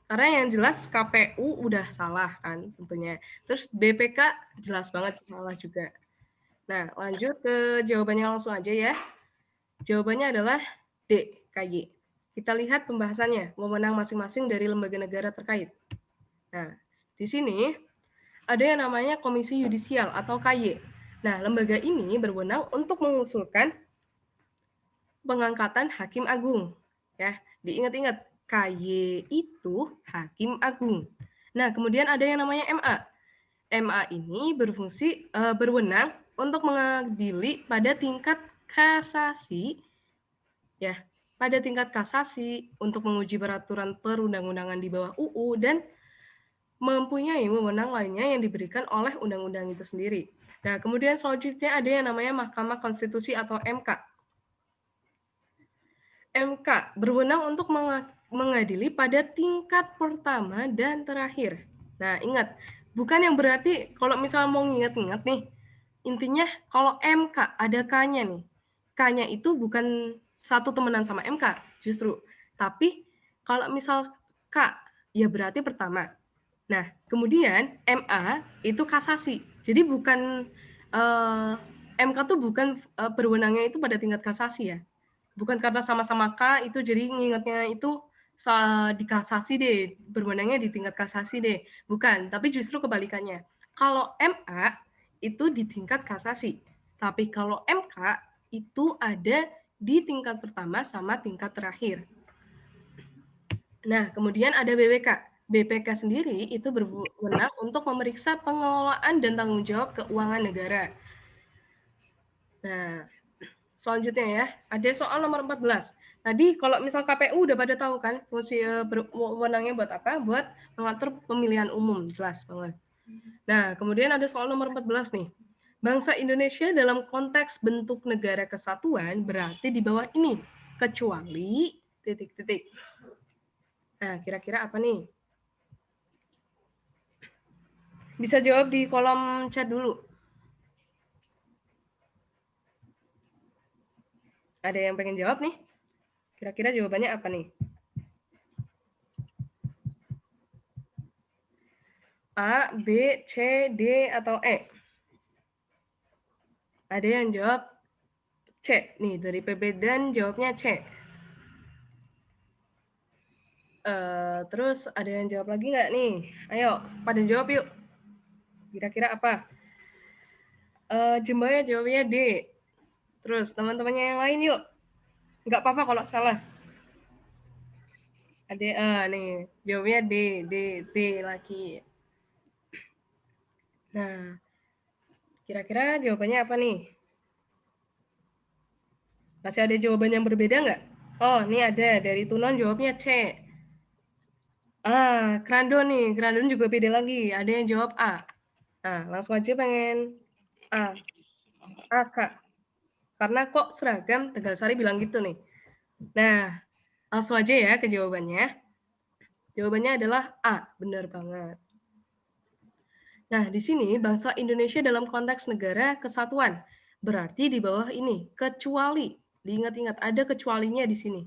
Karena yang jelas KPU udah salah kan tentunya. Terus BPK jelas banget salah juga. Nah, lanjut ke jawabannya langsung aja ya. Jawabannya adalah D, KY. Kita lihat pembahasannya, wewenang masing-masing dari lembaga negara terkait. Nah, di sini ada yang namanya Komisi Yudisial atau KY. Nah, lembaga ini berwenang untuk mengusulkan pengangkatan Hakim Agung. Ya, diingat-ingat, KY itu Hakim Agung. Nah, kemudian ada yang namanya MA. MA ini berwenang untuk mengadili pada tingkat kasasi, ya, pada tingkat kasasi untuk menguji peraturan perundang-undangan di bawah UU dan mempunyai wewenang lainnya yang diberikan oleh undang-undang itu sendiri. Nah, kemudian selanjutnya ada yang namanya Mahkamah Konstitusi atau MK. MK berwenang untuk mengadili pada tingkat pertama dan terakhir. Nah, ingat, bukan yang berarti kalau misalnya mau nginget-nginget nih, intinya kalau MK ada K-nya nih. K-nya itu bukan satu temenan sama MK, justru. Tapi kalau misal K, ya berarti pertama. Nah, kemudian MA itu kasasi. Jadi bukan MK tuh bukan berwenangnya itu pada tingkat kasasi ya. Bukan karena sama-sama K itu jadi ngingetnya itu di kasasi deh, berwenangnya di tingkat kasasi deh. Bukan, tapi justru kebalikannya. Kalau MA itu di tingkat kasasi. Tapi kalau MK itu ada di tingkat pertama sama tingkat terakhir. Nah, kemudian ada BPK. BPK sendiri itu berwenang untuk memeriksa pengelolaan dan tanggung jawab keuangan negara. Nah, selanjutnya ya, ada soal nomor 14. Tadi kalau misal KPU udah pada tahu kan fungsi wewenangnya buat apa? Buat mengatur pemilihan umum, jelas banget. Nah, kemudian ada soal nomor 14 nih. Bangsa Indonesia dalam konteks bentuk negara kesatuan berarti di bawah ini, kecuali titik-titik. Nah, kira-kira apa nih? Bisa jawab di kolom chat dulu. Ada yang pengen jawab nih? Kira-kira jawabannya apa nih? A, B, C, D, atau E? Ada yang jawab C. Nih, dari PB dan jawabnya C. Terus ada yang jawab lagi nggak nih? Ayo, pada jawab yuk. Kira-kira apa? Jembaya jawabnya D. Terus teman-temannya yang lain yuk. Nggak apa-apa kalau salah. Ada nih, jawabnya D, D lagi. Nah, kira-kira jawabannya apa nih? Masih ada jawaban yang berbeda nggak? Oh, ini ada. Dari Tunon jawabnya C. Krandon nih. Krandon juga beda lagi. Ada yang jawab A. Nah, langsung aja pengen A. A, Kak. Karena kok seragam, Tegal Sari bilang gitu nih. Nah, langsung aja ya ke jawabannya. Jawabannya adalah A. Benar banget. Nah, di sini bangsa Indonesia dalam konteks negara kesatuan. Berarti di bawah ini, kecuali. Diingat-ingat, ada kecualinya di sini.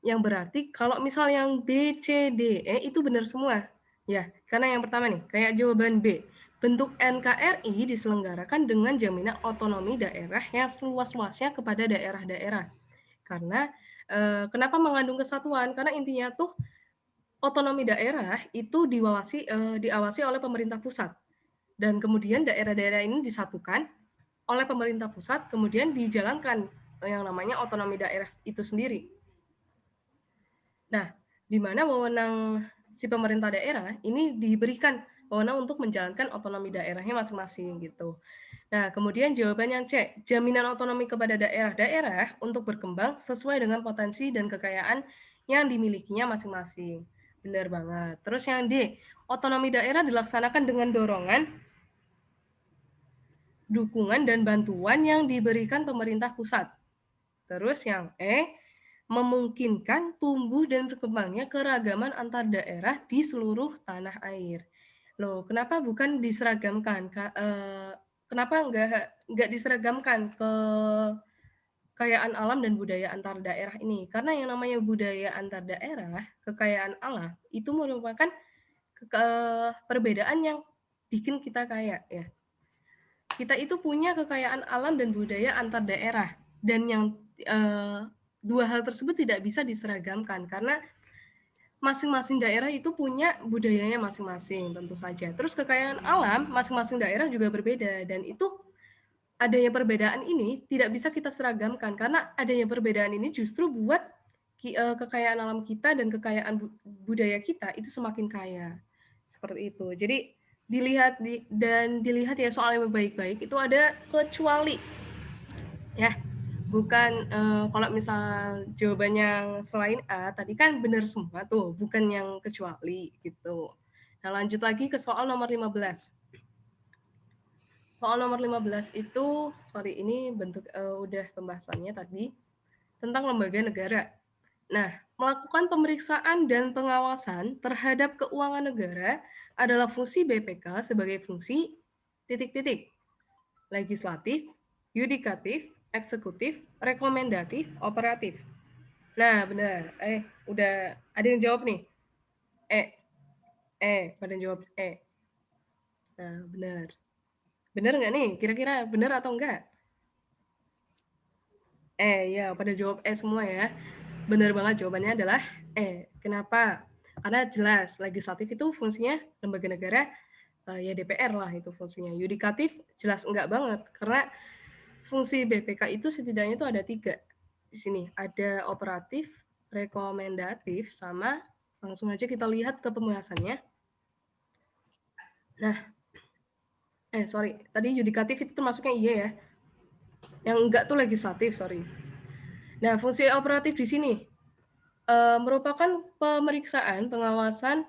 Yang berarti kalau misal yang B, C, D, E itu benar semua. Ya, karena yang pertama nih, kayak jawaban B. Bentuk NKRI diselenggarakan dengan jaminan otonomi daerah yang seluas-luasnya kepada daerah-daerah. Karena kenapa mengandung kesatuan? Karena intinya tuh otonomi daerah itu diawasi oleh pemerintah pusat. Dan kemudian daerah-daerah ini disatukan oleh pemerintah pusat, kemudian dijalankan yang namanya otonomi daerah itu sendiri. Nah, di mana wewenang si pemerintah daerah ini diberikan wewenang untuk menjalankan otonomi daerahnya masing-masing gitu. Nah, kemudian jawaban yang C, jaminan otonomi kepada daerah-daerah untuk berkembang sesuai dengan potensi dan kekayaan yang dimilikinya masing-masing. Benar banget. Terus yang D, otonomi daerah dilaksanakan dengan dorongan, dukungan, dan bantuan yang diberikan pemerintah pusat. Terus yang E, memungkinkan tumbuh dan berkembangnya keragaman antar daerah di seluruh tanah air. Loh, kenapa bukan diseragamkan? Kenapa nggak diseragamkan ke kekayaan alam dan budaya antar daerah ini? Karena yang namanya budaya antar daerah, kekayaan alam, itu merupakan perbedaan yang bikin kita kaya. Ya. Kita itu punya kekayaan alam dan budaya antar daerah. Dan yang dua hal tersebut tidak bisa diseragamkan karena masing-masing daerah itu punya budayanya masing-masing tentu saja. Terus kekayaan alam masing-masing daerah juga berbeda dan itu adanya perbedaan ini tidak bisa kita seragamkan karena adanya perbedaan ini justru buat kekayaan alam kita dan kekayaan budaya kita itu semakin kaya. Seperti itu. Jadi dilihat ya soal yang baik-baik itu ada kecuali ya. Bukan kalau misal jawaban yang selain A tadi kan benar semua tuh, bukan yang kecuali gitu. Nah, lanjut lagi ke soal nomor 15. Soal nomor 15 itu, sorry ini bentuk udah pembahasannya tadi tentang lembaga negara. Nah, melakukan pemeriksaan dan pengawasan terhadap keuangan negara adalah fungsi BPK sebagai fungsi titik-titik legislatif, yudikatif, eksekutif, rekomendatif, operatif. Nah, benar. Udah ada yang jawab nih. Pada jawab E. Nah, benar. Benar nggak nih? Kira-kira benar atau enggak? Ya, pada jawab E semua ya. Benar banget jawabannya adalah E. Kenapa? Karena jelas legislatif itu fungsinya lembaga negara, ya DPR lah itu fungsinya. Yudikatif jelas enggak banget karena fungsi BPK itu setidaknya itu ada 3 di sini. Ada operatif, rekomendatif, sama langsung aja kita lihat ke pembahasannya. Nah, sorry, tadi yudikatif itu termasuknya iya ya. Yang enggak tuh legislatif, sorry. Nah, fungsi operatif di sini merupakan pemeriksaan, pengawasan,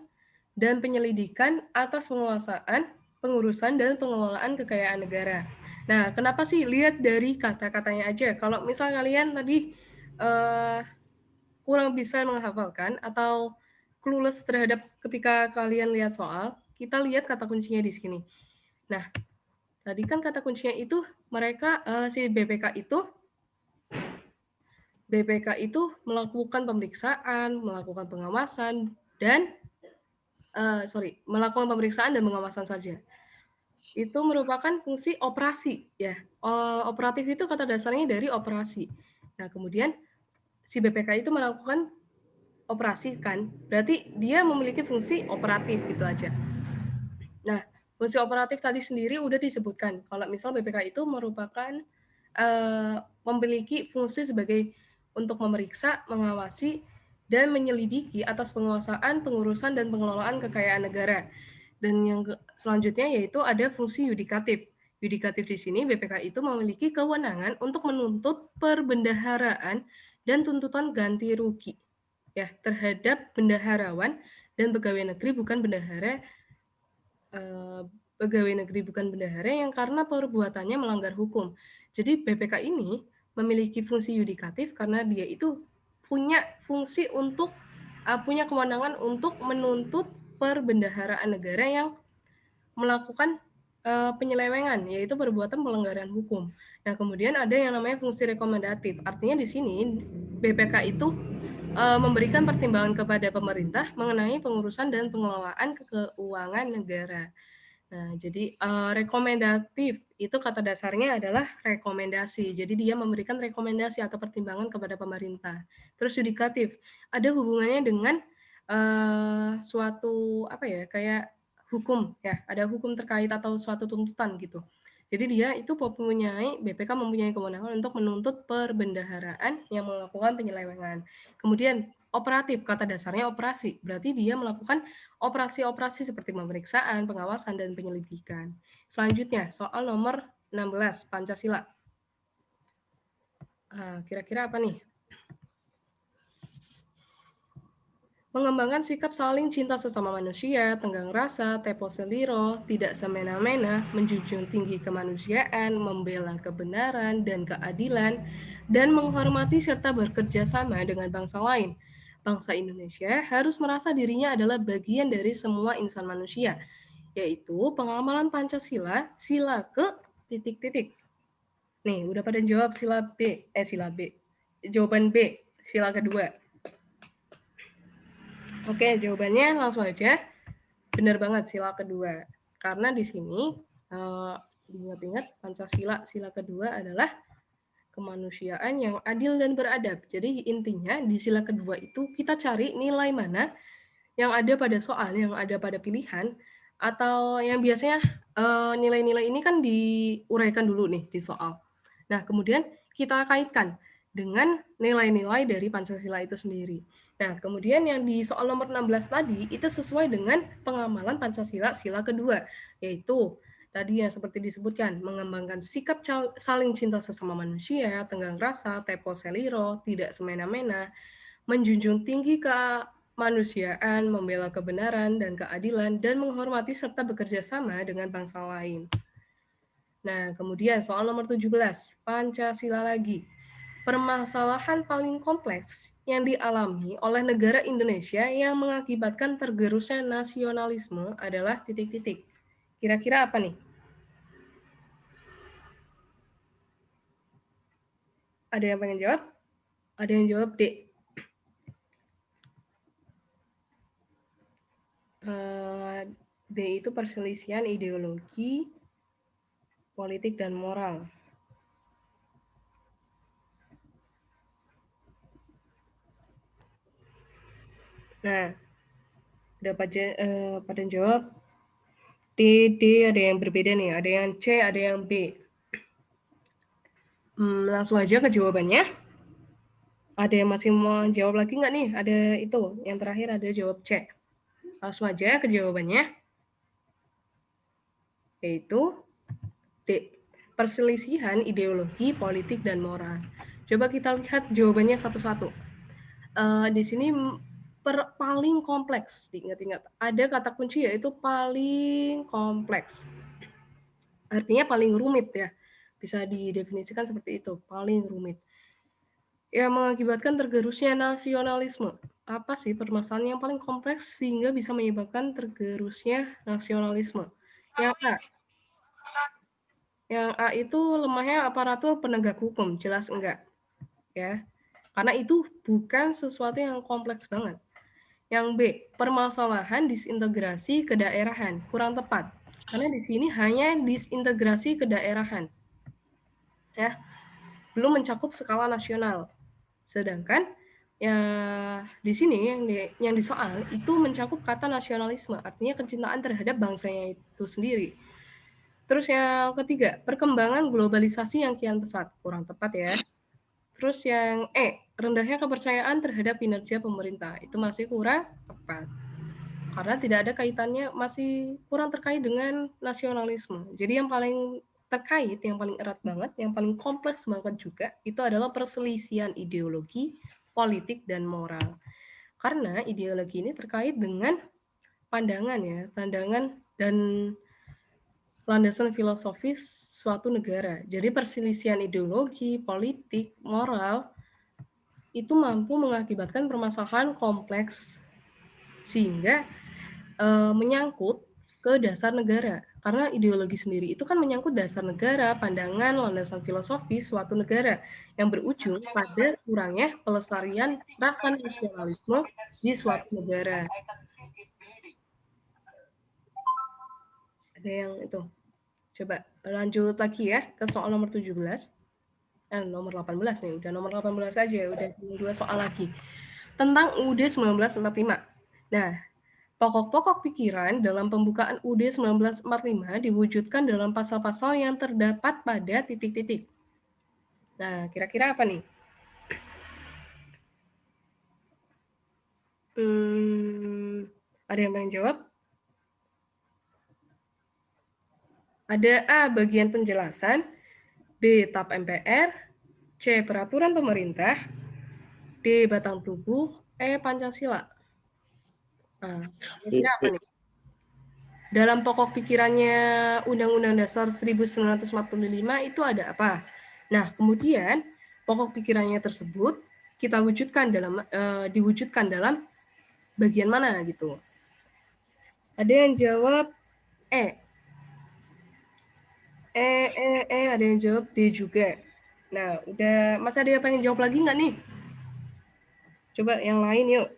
dan penyelidikan atas penguasaan, pengurusan, dan pengelolaan kekayaan negara. Nah, kenapa sih? Lihat dari kata-katanya aja. Kalau misal kalian tadi kurang bisa menghafalkan atau clueless terhadap ketika kalian lihat soal, kita lihat kata kuncinya di sini. Nah, tadi kan kata kuncinya itu mereka si BPK itu melakukan pemeriksaan, melakukan pengawasan dan melakukan pemeriksaan dan pengawasan saja. Itu merupakan fungsi operasi ya. Operatif itu kata dasarnya dari operasi. Nah, kemudian si BPK itu melakukan operasi kan, berarti dia memiliki fungsi operatif gitu aja. Nah, Fungsi operatif tadi sendiri udah disebutkan. Kalau misal BPK itu merupakan memiliki fungsi sebagai untuk memeriksa, mengawasi, dan menyelidiki atas penguasaan, pengurusan, dan pengelolaan kekayaan negara. Dan yang selanjutnya yaitu ada fungsi yudikatif. Yudikatif di sini BPK itu memiliki kewenangan untuk menuntut perbendaharaan dan tuntutan ganti rugi ya terhadap bendaharawan dan pegawai negeri bukan bendahara yang karena perbuatannya melanggar hukum. Jadi BPK ini memiliki fungsi yudikatif karena dia itu punya fungsi untuk punya kewenangan untuk menuntut perbendaharaan negara yang melakukan penyelewengan, yaitu perbuatan pelanggaran hukum. Nah, kemudian ada yang namanya fungsi rekomendatif. Artinya di sini BPK itu memberikan pertimbangan kepada pemerintah mengenai pengurusan dan pengelolaan keuangan negara. Nah, jadi rekomendatif itu kata dasarnya adalah rekomendasi. Jadi dia memberikan rekomendasi atau pertimbangan kepada pemerintah. Terus yudikatif ada hubungannya dengan suatu apa ya kayak hukum ya, ada hukum terkait atau suatu tuntutan gitu. Jadi dia itu BPK mempunyai kewenangan untuk menuntut perbendaharaan yang melakukan penyelewengan. Kemudian operatif, kata dasarnya operasi. Berarti dia melakukan operasi-operasi seperti pemeriksaan, pengawasan, dan penyelidikan. Selanjutnya, soal nomor 16, Pancasila. Kira-kira apa nih? Mengembangkan sikap saling cinta sesama manusia, tenggang rasa, tepo seliro, tidak semena-mena, menjunjung tinggi kemanusiaan, membela kebenaran dan keadilan, dan menghormati serta bekerja sama dengan bangsa lain. Bangsa Indonesia harus merasa dirinya adalah bagian dari semua insan manusia, yaitu pengamalan Pancasila, sila ke ... Nih, udah pada jawab sila B. Jawaban B, sila kedua. Oke, jawabannya langsung aja. Benar banget sila kedua. Karena di sini diingat-ingat Pancasila sila kedua adalah kemanusiaan yang adil dan beradab. Jadi intinya di sila kedua itu kita cari nilai mana yang ada pada soal, yang ada pada pilihan, atau yang biasanya nilai-nilai ini kan diuraikan dulu nih di soal. Nah, kemudian kita kaitkan dengan nilai-nilai dari Pancasila itu sendiri. Nah, kemudian yang di soal nomor 16 tadi, itu sesuai dengan pengamalan Pancasila sila kedua, yaitu tadi yang seperti disebutkan, mengembangkan sikap saling cinta sesama manusia, tenggang rasa, tepo seliro, tidak semena-mena, menjunjung tinggi kemanusiaan, membela kebenaran dan keadilan, dan menghormati serta bekerja sama dengan bangsa lain. Nah, kemudian soal nomor 17, Pancasila lagi. Permasalahan paling kompleks yang dialami oleh negara Indonesia yang mengakibatkan tergerusnya nasionalisme adalah ... Kira-kira apa nih? Ada yang pengen jawab? Ada yang jawab D. D itu perselisihan ideologi, politik, dan moral. Nah, udah pada jawab D, ada yang berbeda nih, ada yang C, ada yang B. Langsung aja ke jawabannya. Ada yang masih mau jawab lagi nggak nih? Ada itu, yang terakhir ada jawab C. Langsung aja ke jawabannya. Yaitu D, perselisihan ideologi, politik, dan moral. Coba kita lihat jawabannya satu-satu. Di sini paling kompleks, diingat-ingat. Ada kata kunci yaitu paling kompleks. Artinya paling rumit ya. Bisa didefinisikan seperti itu, paling rumit. Yang mengakibatkan tergerusnya nasionalisme. Apa sih permasalahan yang paling kompleks sehingga bisa menyebabkan tergerusnya nasionalisme? Yang A. Yang A itu lemahnya aparatur penegak hukum, jelas enggak. Ya. Karena itu bukan sesuatu yang kompleks banget. Yang B, permasalahan disintegrasi kedaerahan, kurang tepat. Karena di sini hanya disintegrasi kedaerahan. Ya. Belum mencakup skala nasional. Sedangkan Ya, di sini yang disoal itu mencakup kata nasionalisme, artinya kecintaan terhadap bangsanya itu sendiri. Terus yang ketiga, perkembangan globalisasi yang kian pesat, kurang tepat ya. Terus yang rendahnya kepercayaan terhadap kinerja pemerintah, itu masih kurang tepat. Karena tidak ada kaitannya, masih kurang terkait dengan nasionalisme. Jadi yang paling terkait, yang paling erat banget, yang paling kompleks banget juga, itu adalah perselisihan ideologi, politik, dan moral. Karena ideologi ini terkait dengan pandangan ya, pandangan dan landasan filosofis suatu negara. Jadi perselisihan ideologi, politik, moral, itu mampu mengakibatkan permasalahan kompleks sehingga menyangkut ke dasar negara. Karena ideologi sendiri itu kan menyangkut dasar negara, pandangan, landasan filosofis suatu negara yang berujung pada kurangnya pelestarian rasa nasionalisme di suatu negara. Ada yang itu. Coba lanjut lagi ya ke soal nomor 17. Nomor 18 nih, udah nomor 18 aja, udah 2 soal lagi. Tentang UUD 1945. Nah, pokok-pokok pikiran dalam pembukaan UUD 1945 diwujudkan dalam pasal-pasal yang terdapat pada titik-titik. Nah, kira-kira apa nih? Ada yang pengen jawab? Ada A, bagian penjelasan, B, TAP MPR, C, peraturan pemerintah, D, batang tubuh, E, Pancasila. Nah, kira-kira apa nih? Dalam pokok pikirannya Undang-Undang Dasar 1945 itu ada apa? Nah, kemudian pokok pikirannya tersebut kita wujudkan dalam diwujudkan dalam bagian mana gitu. Ada yang jawab E. Ada yang jawab D juga. Nah, udah, masa ada yang pengen jawab lagi nggak nih? Coba yang lain yuk.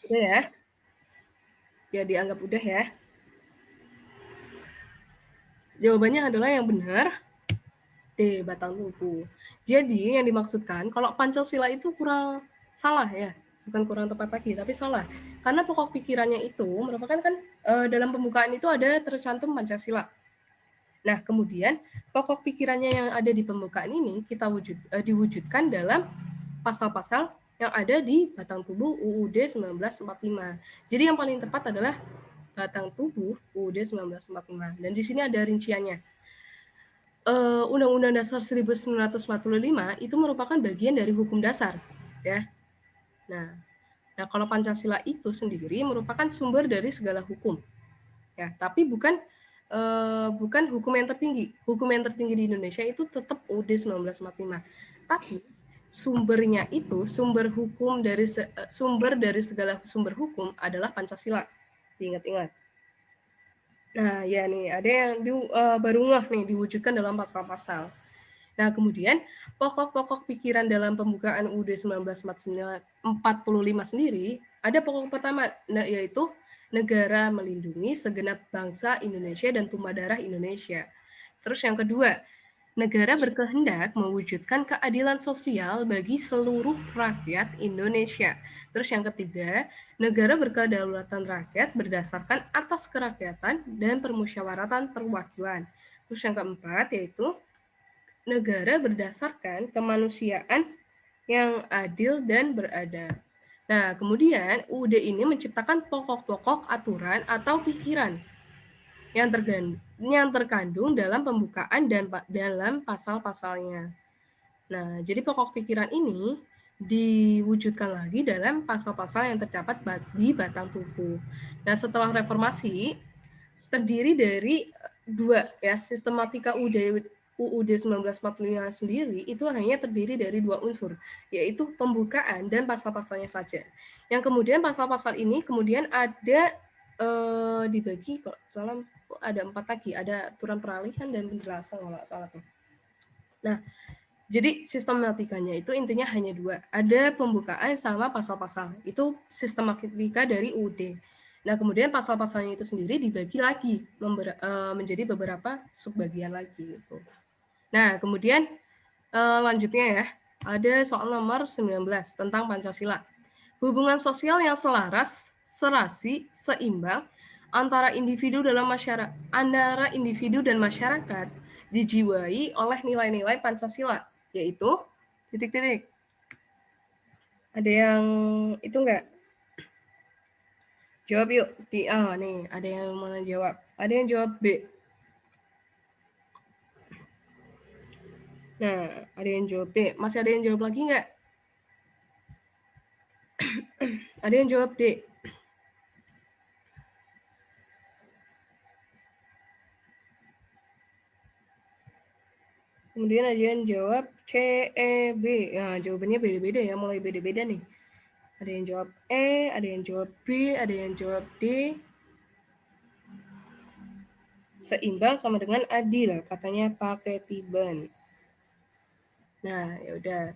Udah ya? Ya, dianggap udah ya. Jawabannya adalah yang benar, D, batang tubuh. Jadi yang dimaksudkan, kalau Pancasila itu kurang salah ya, bukan kurang tepat lagi, tapi salah. Karena pokok pikirannya itu merupakan kan dalam pembukaan itu ada tercantum Pancasila. Nah, kemudian pokok pikirannya yang ada di pembukaan ini kita diwujudkan dalam pasal-pasal yang ada di batang tubuh UUD 1945. Jadi yang paling tepat adalah batang tubuh UUD 1945. Dan di sini ada rinciannya. Undang-Undang Dasar 1945 itu merupakan bagian dari hukum dasar, ya. Nah, kalau Pancasila itu sendiri merupakan sumber dari segala hukum, ya. Tapi bukan hukum yang tertinggi. Hukum yang tertinggi di Indonesia itu tetap UUD 1945. Tapi sumbernya itu sumber dari segala sumber hukum adalah Pancasila. Diingat-ingat. Nah, ya nih, ada yang baru ngeh nih, diwujudkan dalam pasal-pasal. Nah, kemudian pokok-pokok pikiran dalam pembukaan UUD 1945 sendiri, ada pokok pertama, yaitu negara melindungi segenap bangsa Indonesia dan tumpah darah Indonesia. Terus yang kedua, negara berkehendak mewujudkan keadilan sosial bagi seluruh rakyat Indonesia. Terus yang ketiga, negara berkedaulatan rakyat berdasarkan atas kerakyatan dan permusyawaratan perwakilan. Terus yang keempat, yaitu negara berdasarkan kemanusiaan yang adil dan beradab. Nah, kemudian UUD ini menciptakan pokok-pokok aturan atau pikiran yang terkandung dalam pembukaan dan dalam pasal-pasalnya. Nah, jadi pokok pikiran ini diwujudkan lagi dalam pasal-pasal yang terdapat di batang tubuh. Nah, setelah reformasi terdiri dari dua ya, sistematika UUD 1945 sendiri itu hanya terdiri dari dua unsur, yaitu pembukaan dan pasal-pasalnya saja. Yang kemudian pasal-pasal ini kemudian ada dibagi, kalau salah ada 4 lagi, ada aturan peralihan dan penjelasan kalau salah tuh. Nah, jadi sistematikanya itu intinya hanya dua, ada pembukaan sama pasal-pasal, itu sistematika dari UUD. Nah, kemudian pasal-pasalnya itu sendiri dibagi lagi menjadi beberapa subbagian lagi gitu. Nah, kemudian Lanjutnya ya, ada soal nomor 19 tentang Pancasila. Hubungan sosial yang selaras, serasi, seimbang antara individu dan masyarakat dijiwai oleh nilai-nilai Pancasila, yaitu titik-titik. Ada yang itu enggak? Jawab yuk. Di A nih, ada yang mau jawab. Ada yang jawab B. Nah, ada yang jawab D. Masih ada yang jawab lagi nggak? Ada yang jawab D. Kemudian ada yang jawab C, E, B. Nah, jawabannya beda-beda ya, mulai beda-beda nih. Ada yang jawab E, ada yang jawab B, ada yang jawab D. Seimbang sama dengan adil, katanya Pak Ketiban. Nah, ya udah.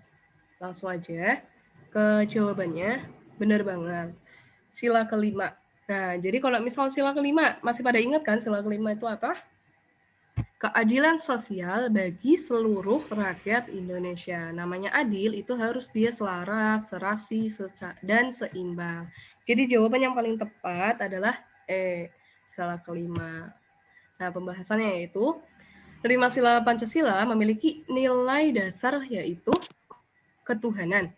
Langsung aja ke jawabannya. Benar banget. Sila kelima. Nah, jadi kalau misal sila kelima, masih pada ingat kan sila kelima itu apa? Keadilan sosial bagi seluruh rakyat Indonesia. Namanya adil itu harus dia selaras, serasi, dan seimbang. Jadi jawaban yang paling tepat adalah E, sila kelima. Nah, pembahasannya yaitu 5 sila Pancasila memiliki nilai dasar yaitu ketuhanan,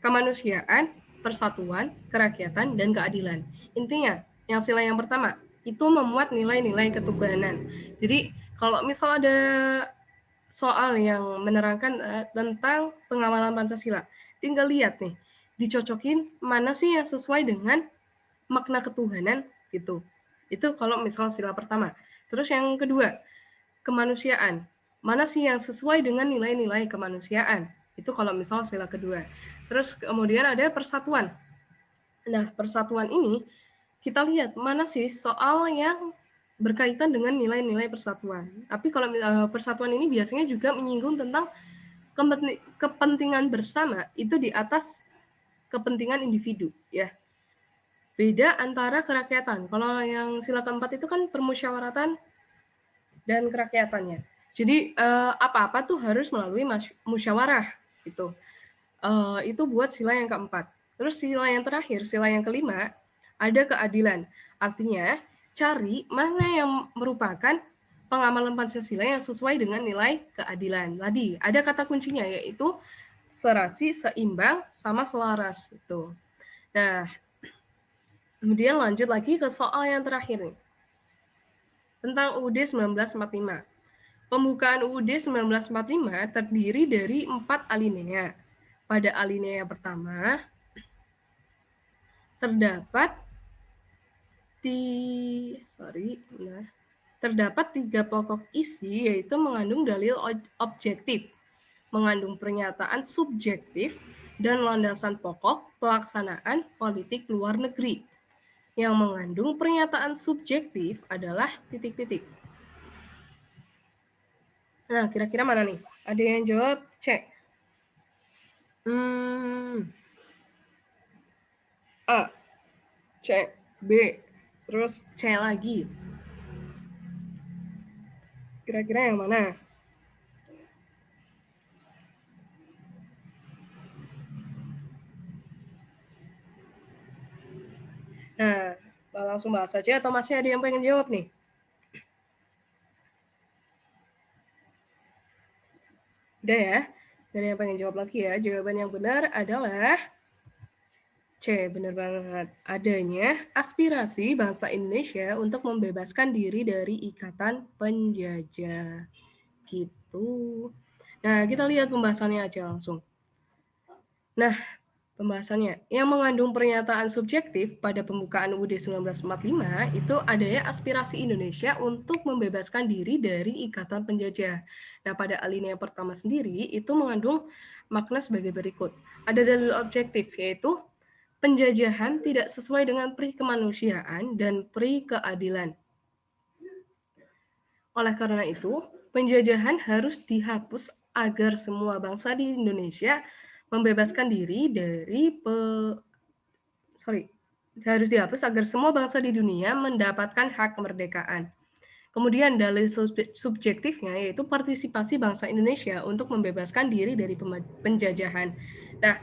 kemanusiaan, persatuan, kerakyatan, dan keadilan. Intinya, yang sila yang pertama itu memuat nilai-nilai ketuhanan. Jadi, kalau misal ada soal yang menerangkan tentang pengamalan Pancasila, tinggal lihat nih, dicocokin mana sih yang sesuai dengan makna ketuhanan gitu. Itu kalau misal sila pertama. Terus yang kedua, kemanusiaan. Mana sih yang sesuai dengan nilai-nilai kemanusiaan? Itu kalau misal sila kedua. Terus kemudian ada persatuan. Nah, persatuan ini kita lihat mana sih soal yang berkaitan dengan nilai-nilai persatuan. Tapi kalau persatuan ini biasanya juga menyinggung tentang kepentingan bersama itu di atas kepentingan individu, ya. Beda antara kerakyatan. Kalau yang sila keempat itu kan permusyawaratan dan kerakyatannya. Jadi apa-apa tuh harus melalui musyawarah gitu. Itu buat sila yang keempat. Terus sila yang terakhir, sila yang kelima, ada keadilan. Artinya cari mana yang merupakan pengamalan Pancasila yang sesuai dengan nilai keadilan. Tadi ada kata kuncinya yaitu serasi, seimbang, sama selaras itu. Nah, kemudian lanjut lagi ke soal yang terakhir nih. Tentang UUD 1945. Pembukaan UUD 1945 terdiri dari 4 alinea. Pada alinea pertama, terdapat 3 pokok isi, yaitu mengandung dalil objektif, mengandung pernyataan subjektif, dan landasan pokok pelaksanaan politik luar negeri. Yang mengandung pernyataan subjektif adalah titik-titik. Nah, kira-kira mana nih? Ada yang jawab C. A, C, B, terus C lagi. Kira-kira yang mana? Nah, langsung bahas aja atau masih ada yang pengen jawab nih? Udah ya? Dan yang pengen jawab lagi ya, jawaban yang benar adalah C, benar banget. Adanya aspirasi bangsa Indonesia untuk membebaskan diri dari ikatan penjajah. Gitu. Nah, kita lihat pembahasannya aja langsung. Nah, pembahasannya yang mengandung pernyataan subjektif pada pembukaan UUD 1945 itu adanya aspirasi Indonesia untuk membebaskan diri dari ikatan penjajah. Nah, pada alinea pertama sendiri itu mengandung makna sebagai berikut. Ada dalil objektif yaitu penjajahan tidak sesuai dengan pri kemanusiaan dan pri keadilan. Oleh karena itu, penjajahan harus dihapus agar semua bangsa di Indonesia membebaskan diri dari harus dihapus agar semua bangsa di dunia mendapatkan hak kemerdekaan. Kemudian dalil subjektifnya yaitu partisipasi bangsa Indonesia untuk membebaskan diri dari penjajahan. Nah,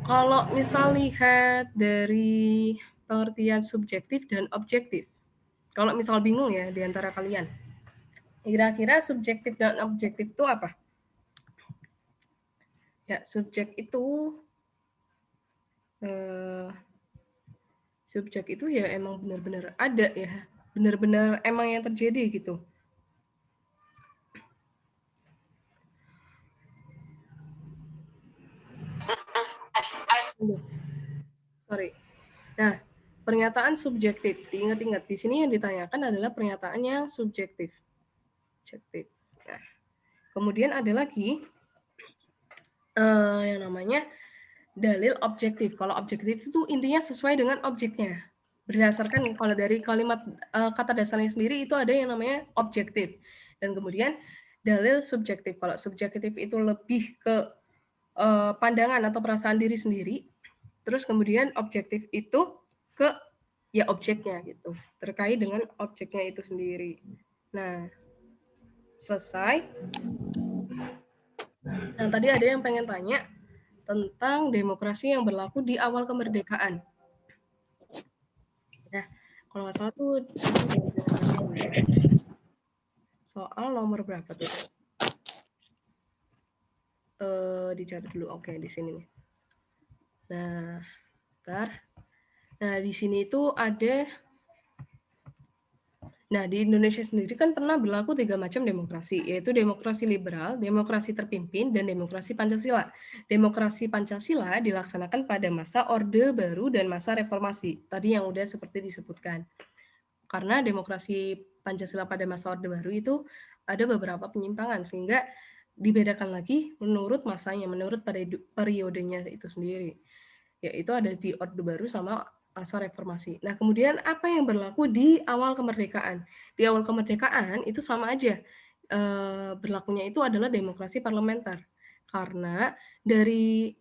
kalau misal lihat dari pengertian subjektif dan objektif, kalau misal bingung ya di antara kalian, kira-kira subjektif dan objektif itu apa? Ya, subjek itu ya emang benar-benar ada ya, benar-benar emang yang terjadi gitu. Sorry. Nah, pernyataan subjektif, diingat-ingat di sini yang ditanyakan adalah pernyataan yang subjektif. Nah, kemudian ada lagi yang namanya dalil objektif. Kalau objektif itu intinya sesuai dengan objeknya. Berdasarkan kalau dari kalimat kata dasarnya sendiri itu ada yang namanya objektif. Dan kemudian dalil subjektif. Kalau subjektif itu lebih ke pandangan atau perasaan diri sendiri. Terus kemudian objektif itu ke ya objeknya gitu. Terkait dengan objeknya itu sendiri. Nah, selesai. Nah, tadi ada yang pengen tanya tentang demokrasi yang berlaku di awal kemerdekaan. Nah, kalau nggak salah tuh soal nomor berapa tuh? Dicatat dulu. Oke, di sini nih. Nah, bentar. Nah, di sini itu ada. Nah, di Indonesia sendiri kan pernah berlaku 3 macam demokrasi, yaitu demokrasi liberal, demokrasi terpimpin, dan demokrasi Pancasila. Demokrasi Pancasila dilaksanakan pada masa Orde Baru dan masa Reformasi. Tadi yang udah seperti disebutkan. Karena demokrasi Pancasila pada masa Orde Baru itu ada beberapa penyimpangan, sehingga dibedakan lagi menurut masanya, menurut periodenya itu sendiri. Yaitu ada di Orde Baru sama masa reformasi. Nah, kemudian apa yang berlaku di awal kemerdekaan? Di awal kemerdekaan itu sama aja. Berlakunya itu adalah demokrasi parlementer. Karena dari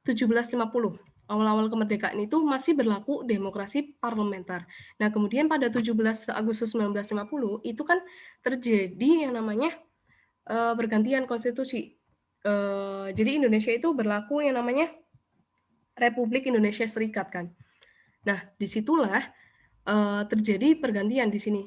1750, awal-awal kemerdekaan itu masih berlaku demokrasi parlementer. Nah, kemudian pada 17 Agustus 1950 itu kan terjadi yang namanya pergantian konstitusi. Jadi Indonesia itu berlaku yang namanya Republik Indonesia Serikat kan. Nah, disitulah terjadi pergantian di sini.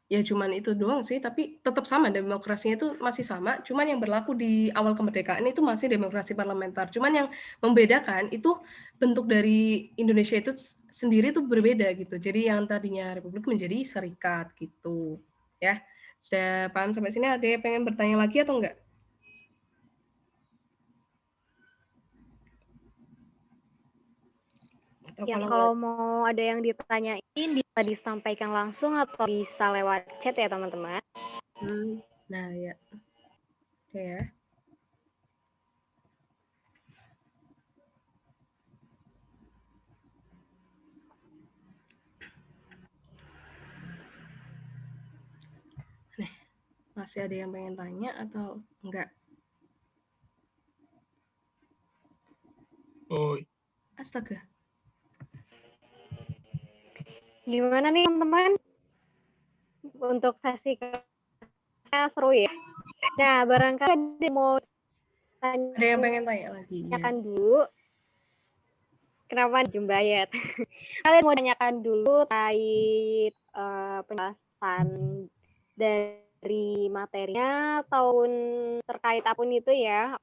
Ya cuman itu doang sih, tapi tetap sama demokrasinya itu masih sama, cuman yang berlaku di awal kemerdekaan itu masih demokrasi parlementer. Cuman yang membedakan itu bentuk dari Indonesia itu sendiri itu berbeda gitu. Jadi yang tadinya republik menjadi serikat gitu. Ya. Sudah paham sampai sini? Ada yang pengen bertanya lagi atau enggak? Ya, kalau mau ada yang ditanyain bisa disampaikan langsung atau bisa lewat chat ya teman-teman. Nah ya, oke ya. Nih, masih ada yang pengen tanya atau enggak? Oh. Astaga. Gimana nih teman-teman? Untuk sesi seru ya. Nah, barangkali ada mau tanya. Ada yang pengen tanya lagi? Tanyakan dulu. Kenapa Jumbayat? Kalian mau tanyakan dulu terkait penjelasan dari materinya ataupun terkait apapun itu ya.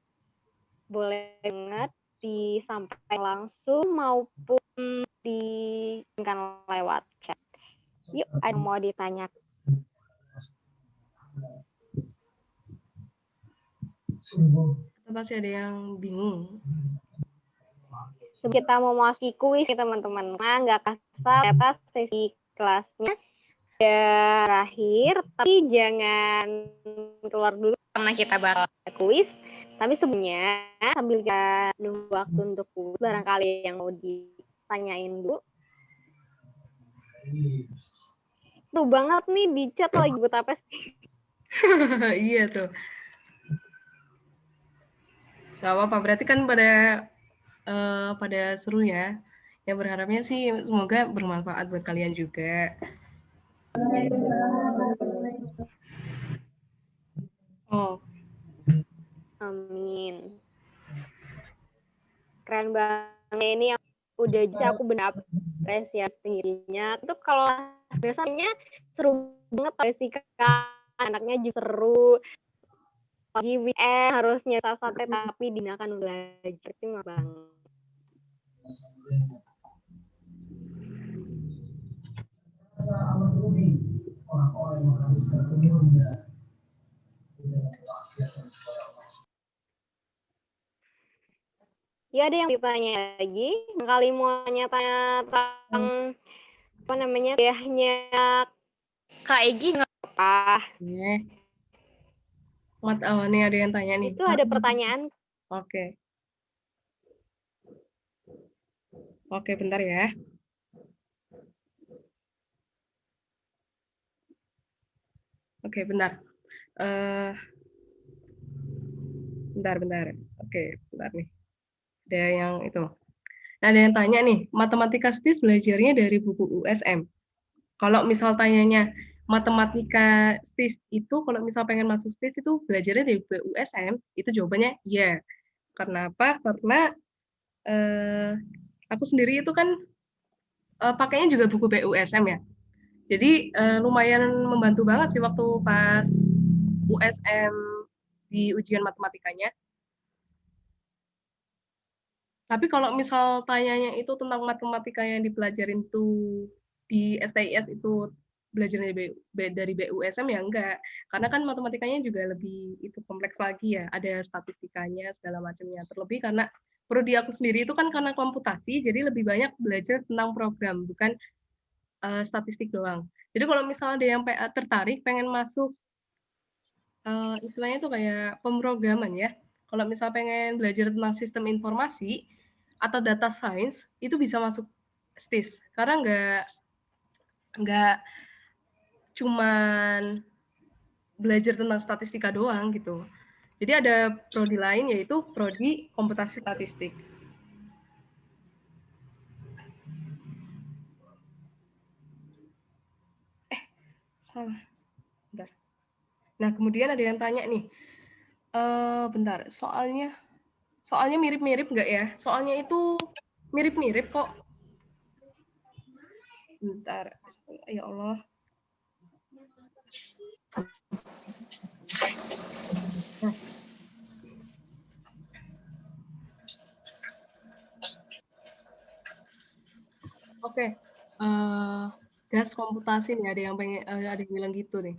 Boleh banget disampaikan langsung maupun dikirimkan lewat chat. Yuk, ada yang mau ditanya. Pasti ada yang bingung. Kita mau masuk kuis teman-teman. Nah, nggak kasar atas sesi kelasnya berakhir, tapi jangan keluar dulu karena kita bakal kuis. Tapi sebenarnya sambil kita nunggu waktu untuk kuis, barangkali yang mau ditanyain dulu. Seru banget nih di chat lagi buat apa sih? Iya tuh. Gak apa-apa, berarti kan pada seru ya. Ya berharapnya sih semoga bermanfaat buat kalian juga. Oh, Amin. Keren banget ini yang udah bisa aku benar apresiasi tingginya. Itu kalau biasanya seru banget sih Kak. Anaknya juga seru. Pagi weekend harusnya sate tapi dinakan belajar itu mah banget. Ya ada yang ditanya lagi, kali mau tanya tentang apa namanya kuliahnya Kak Egi nggak apa? nih ada yang tanya nih. Itu ada pertanyaan. Oke. Oke, bentar ya. Oke, bentar. Bentar. Oke, bentar nih. Ada yang itu. Nah, ada yang tanya nih, matematika STIS belajarnya dari buku USM. Kalau misal tanyanya, matematika STIS itu, kalau misal pengen masuk STIS itu belajarnya dari buku USM, itu jawabannya iya. Kenapa? Karena aku sendiri itu kan pakainya juga buku BUSM ya. Jadi lumayan membantu banget sih waktu pas USM di ujian matematikanya. Tapi kalau misal tanyanya itu tentang matematika yang dipelajarin tuh di STIS itu belajarnya dari BUSM ya enggak. Karena kan matematikanya juga lebih itu kompleks lagi ya, ada statistikanya segala macamnya. Terlebih karena prodi aku sendiri itu kan karena komputasi, jadi lebih banyak belajar tentang program, bukan statistik doang. Jadi kalau misalnya ada yang tertarik pengen masuk istilahnya itu kayak pemrograman ya. Kalau misal pengen belajar tentang sistem informasi atau data science, itu bisa masuk STIS. Karena nggak cuman belajar tentang statistika doang gitu. Jadi ada prodi lain yaitu prodi komputasi statistik. Salah. Bentar. Nah, kemudian ada yang tanya nih. Bentar, soalnya mirip-mirip nggak ya? Soalnya itu mirip-mirip kok. Bentar, ya Allah. Nah. Oke, gas komputasi nih ada yang bilang gitu nih.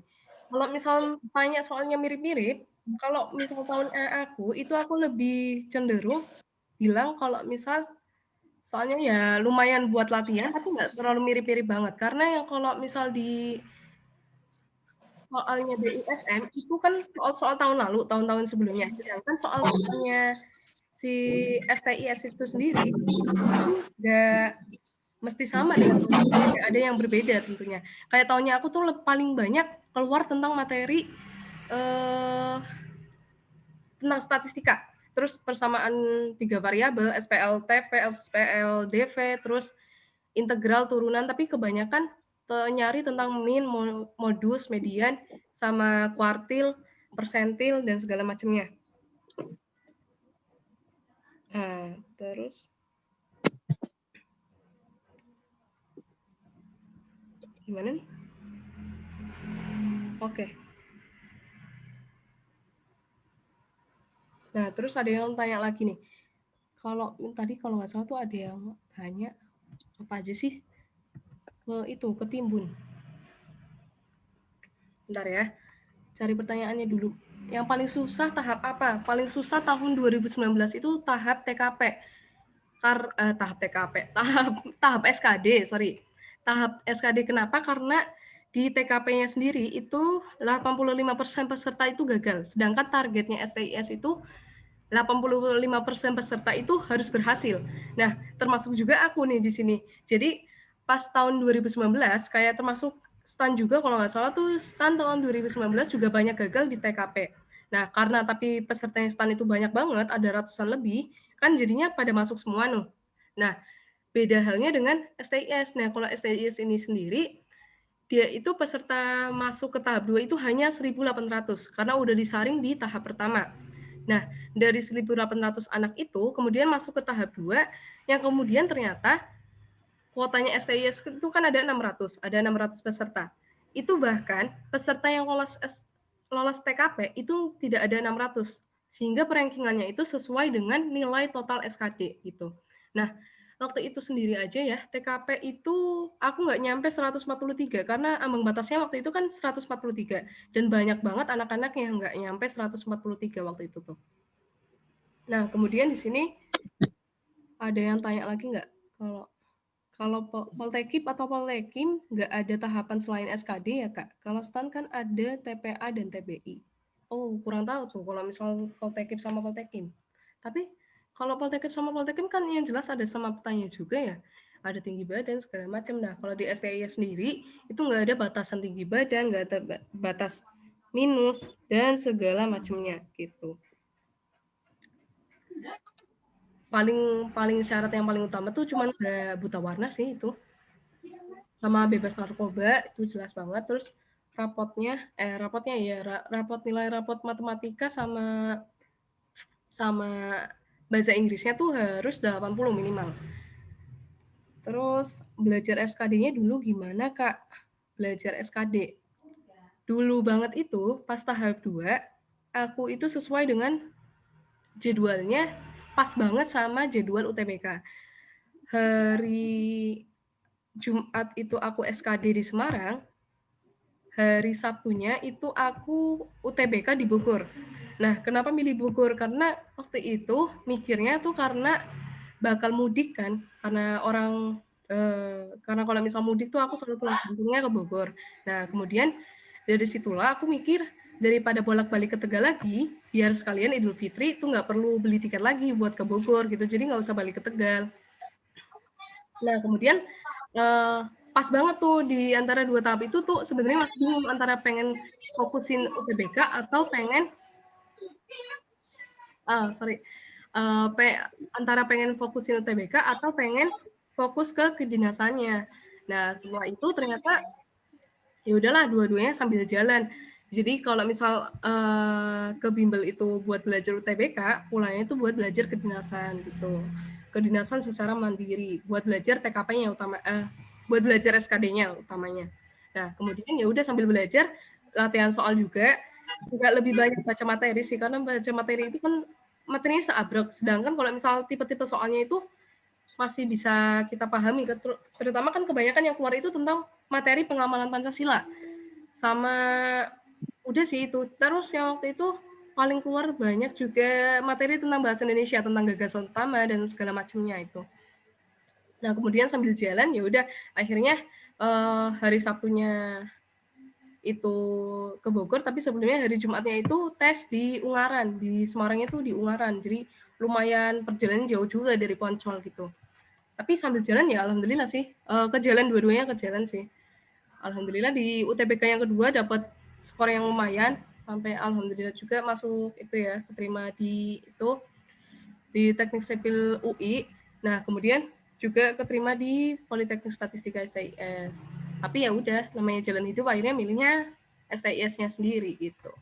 Kalau misal tanya soalnya mirip-mirip, kalau misal tahun aku itu aku lebih cenderung bilang kalau misal soalnya ya lumayan buat latihan tapi nggak terlalu mirip-mirip banget karena yang kalau misal di soalnya BUSM itu kan soal tahun lalu, tahun-tahun sebelumnya. Sedangkan soalnya si STIS itu sendiri itu nggak mesti sama dengan ada yang berbeda tentunya. Kayak tahunnya aku tuh paling banyak keluar tentang materi tentang statistika. Terus persamaan 3 variabel, SPLTV, SPLDV, terus integral turunan, tapi kebanyakan nyari tentang min, modus, median, sama kuartil, persentil, dan segala macamnya. Nah, terus gimana nih? Oke. Nah, terus ada yang tanya lagi nih. Kalau tadi kalau nggak salah tuh ada yang tanya apa aja sih ke Timbun. Bentar ya, cari pertanyaannya dulu. Yang paling susah tahap apa? Paling susah tahun 2019 itu tahap TKP. Tahap SKD, sorry. Tahap SKD kenapa? Karena di TKP-nya sendiri itu 85% peserta itu gagal. Sedangkan targetnya STIS itu 85% peserta itu harus berhasil. Nah, termasuk juga aku nih di sini. Jadi pas tahun 2019 kayak termasuk STAN juga kalau nggak salah tuh STAN tahun 2019 juga banyak gagal di TKP. Nah, karena tapi pesertanya STAN itu banyak banget, ada ratusan lebih, kan jadinya pada masuk semua Nah, beda halnya dengan STIS. Nah, kalau STIS ini sendiri dia itu peserta masuk ke tahap 2 itu hanya 1.800 karena udah disaring di tahap pertama. Nah, dari 1.800 anak itu kemudian masuk ke tahap 2 yang kemudian ternyata kuotanya STIS itu kan ada 600 peserta. Itu bahkan peserta yang lolos TKP itu tidak ada 600 sehingga perankingannya itu sesuai dengan nilai total SKD gitu. Nah, waktu itu sendiri aja ya, TKP itu aku nggak nyampe 143 karena ambang batasnya waktu itu kan 143 dan banyak banget anak-anak yang nggak nyampe 143 waktu itu tuh. Nah, kemudian di sini ada yang tanya lagi nggak? Kalau Poltekip atau Poltekim nggak ada tahapan selain SKD ya Kak? Kalau STAN kan ada TPA dan TBI. Oh, kurang tahu tuh kalau misal Poltekip sama Poltekim. Tapi kalau Poltekip sama Poltekim kan yang jelas ada sama petanya juga ya. Ada tinggi badan segala macam. Nah, kalau di STIS sendiri itu nggak ada batasan tinggi badan, nggak ada batas minus dan segala macamnya gitu. Paling syarat yang paling utama tuh cuma nggak buta warna sih itu. Sama bebas narkoba itu jelas banget. Terus rapotnya ya rapot nilai rapot matematika sama bahasa Inggrisnya tuh harus 80 minimal. Terus belajar SKD-nya dulu gimana Kak? Belajar SKD. Dulu banget itu pas tahap 2 aku itu sesuai dengan jadwalnya pas banget sama jadwal UTBK. Hari Jumat itu aku SKD di Semarang, hari Sabtunya itu aku UTBK di Bogor. Nah, kenapa milih Bogor? Karena waktu itu mikirnya tuh karena bakal mudik kan, karena kalau misal mudik tuh aku selalu pulang kampungnya ke Bogor. Nah, kemudian dari situlah aku mikir daripada bolak-balik ke Tegal lagi, biar sekalian Idul Fitri tuh nggak perlu beli tiket lagi buat ke Bogor gitu, jadi nggak usah balik ke Tegal. Nah, kemudian pas banget tuh di antara dua tahap itu tuh sebenarnya masih bingung antara pengen fokusin UTBK atau pengen antara pengen fokusin UTBK atau pengen fokus ke kedinasannya. Nah, setelah itu ternyata ya udahlah dua-duanya sambil jalan. Jadi kalau misal ke bimbel itu buat belajar UTBK, pulangnya itu buat belajar kedinasan gitu. Kedinasan secara mandiri, buat belajar TKP-nya buat belajar SKD-nya utamanya. Nah, kemudian ya udah sambil belajar latihan soal juga lebih banyak baca materi sih, karena baca materi itu kan materinya seabrek. Sedangkan kalau misal tipe-tipe soalnya itu masih bisa kita pahami, terutama kan kebanyakan yang keluar itu tentang materi pengamalan Pancasila. Sama udah sih itu. Terus yang waktu itu paling keluar banyak juga materi tentang bahasa Indonesia, tentang gagasan utama dan segala macamnya itu. Nah, kemudian sambil jalan ya udah akhirnya hari Sabtunya itu ke Bogor, tapi sebelumnya hari Jumatnya itu tes di Ungaran, di Semarang itu di Ungaran. Jadi lumayan perjalanan jauh juga dari Poncol gitu. Tapi sambil jalan ya alhamdulillah sih, ke jalan dua-duanya ke jalan sih. Alhamdulillah di UTBK yang kedua dapat skor yang lumayan, sampai alhamdulillah juga masuk itu ya, keterima di Teknik Sipil UI. Nah, kemudian juga keterima di Politeknik Statistika STIS. Tapi ya udah, namanya jalan hidup akhirnya milihnya STIS-nya sendiri gitu.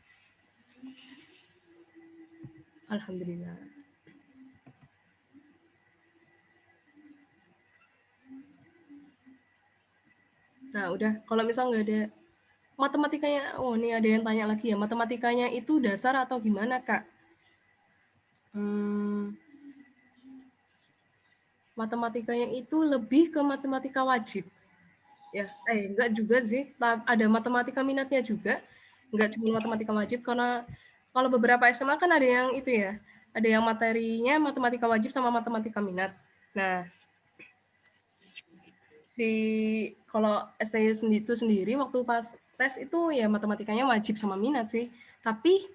Alhamdulillah. Nah, udah. Kalau misal nggak ada matematikanya, oh ini ada yang tanya lagi ya, matematikanya itu dasar atau gimana, Kak? Matematikanya itu lebih ke matematika wajib. Ya, enggak juga sih. Ada matematika minatnya juga. Enggak cuma matematika wajib, karena kalau beberapa SMA kan ada yang itu ya, ada yang materinya matematika wajib sama matematika minat. Nah, kalau STI itu sendiri waktu pas tes itu ya matematikanya wajib sama minat sih. Tapi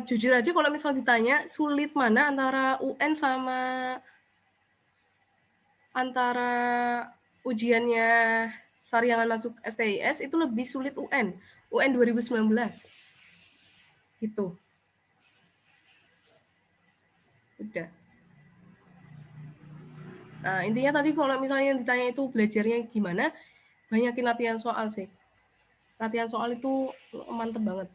jujur aja kalau misal ditanya sulit mana antara UN sama antara ujiannya Sariangan masuk STIS itu lebih sulit UN 2019 gitu. Udah. Nah, intinya tadi kalau misalnya ditanya itu belajarnya gimana, banyakin latihan soal sih. Latihan soal itu mantep banget.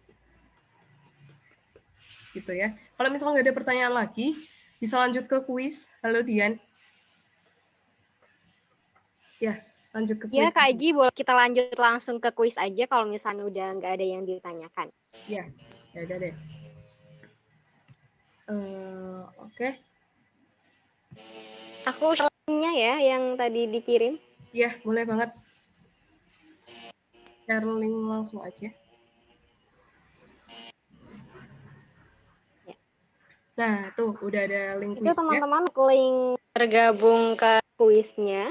Gitu ya. Kalau misalnya nggak ada pertanyaan lagi, bisa lanjut ke kuis. Halo Dian. Ya, lanjut ke kuis. Ya, Kak Egi, boleh kita lanjut langsung ke kuis aja kalau misalnya udah nggak ada yang ditanyakan. Ya, ya udah deh. Oke. Aku share-nya ya yang tadi dikirim. Ya, boleh banget. Share link langsung aja. Ya. Nah, tuh udah ada link Itu kuisnya. teman-teman link bergabung ke kuisnya.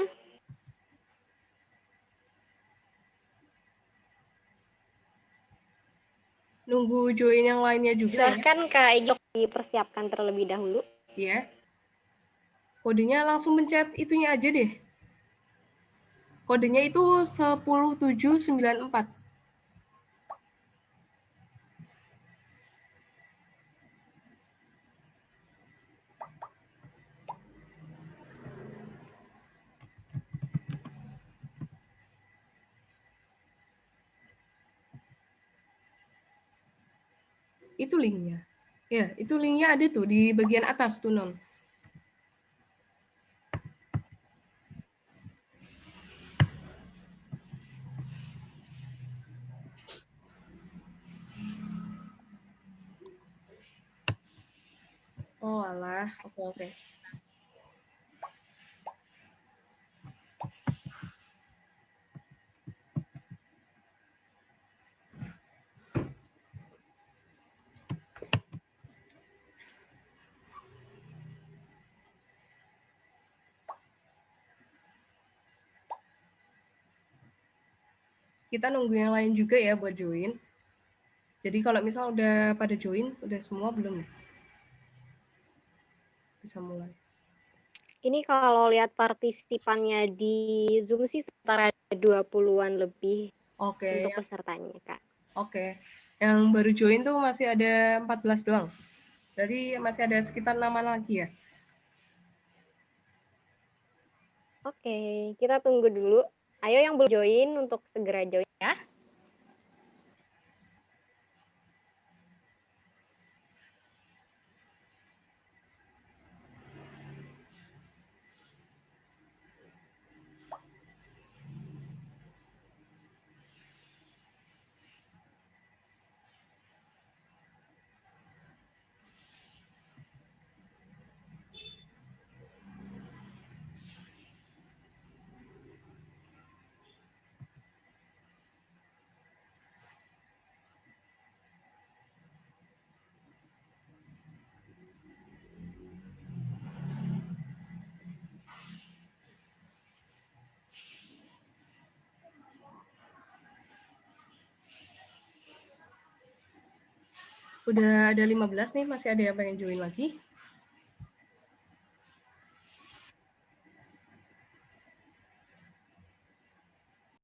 Nunggu join yang lainnya juga Silahkan Kak Egi dipersiapkan terlebih dahulu. ya. Kodenya langsung pencet itunya aja deh. Kodenya itu 10794. Itu linknya. Ya, itu linknya ada tuh di bagian atas tuh, Non. Oh alah, oke. Kita nunggu yang lain juga ya buat join. Jadi kalau misal udah pada join, udah semua belum? Bisa mulai. Ini kalau lihat partisipannya di Zoom sih sekitar 20-an lebih Oke. untuk pesertanya, Kak. Oke. Yang baru join tuh masih ada 14 doang. Jadi masih ada sekitar 6 lagi ya. Oke, kita tunggu dulu. Ayo yang belum join untuk segera join ya. Udah ada 15 nih, masih ada yang pengen join lagi.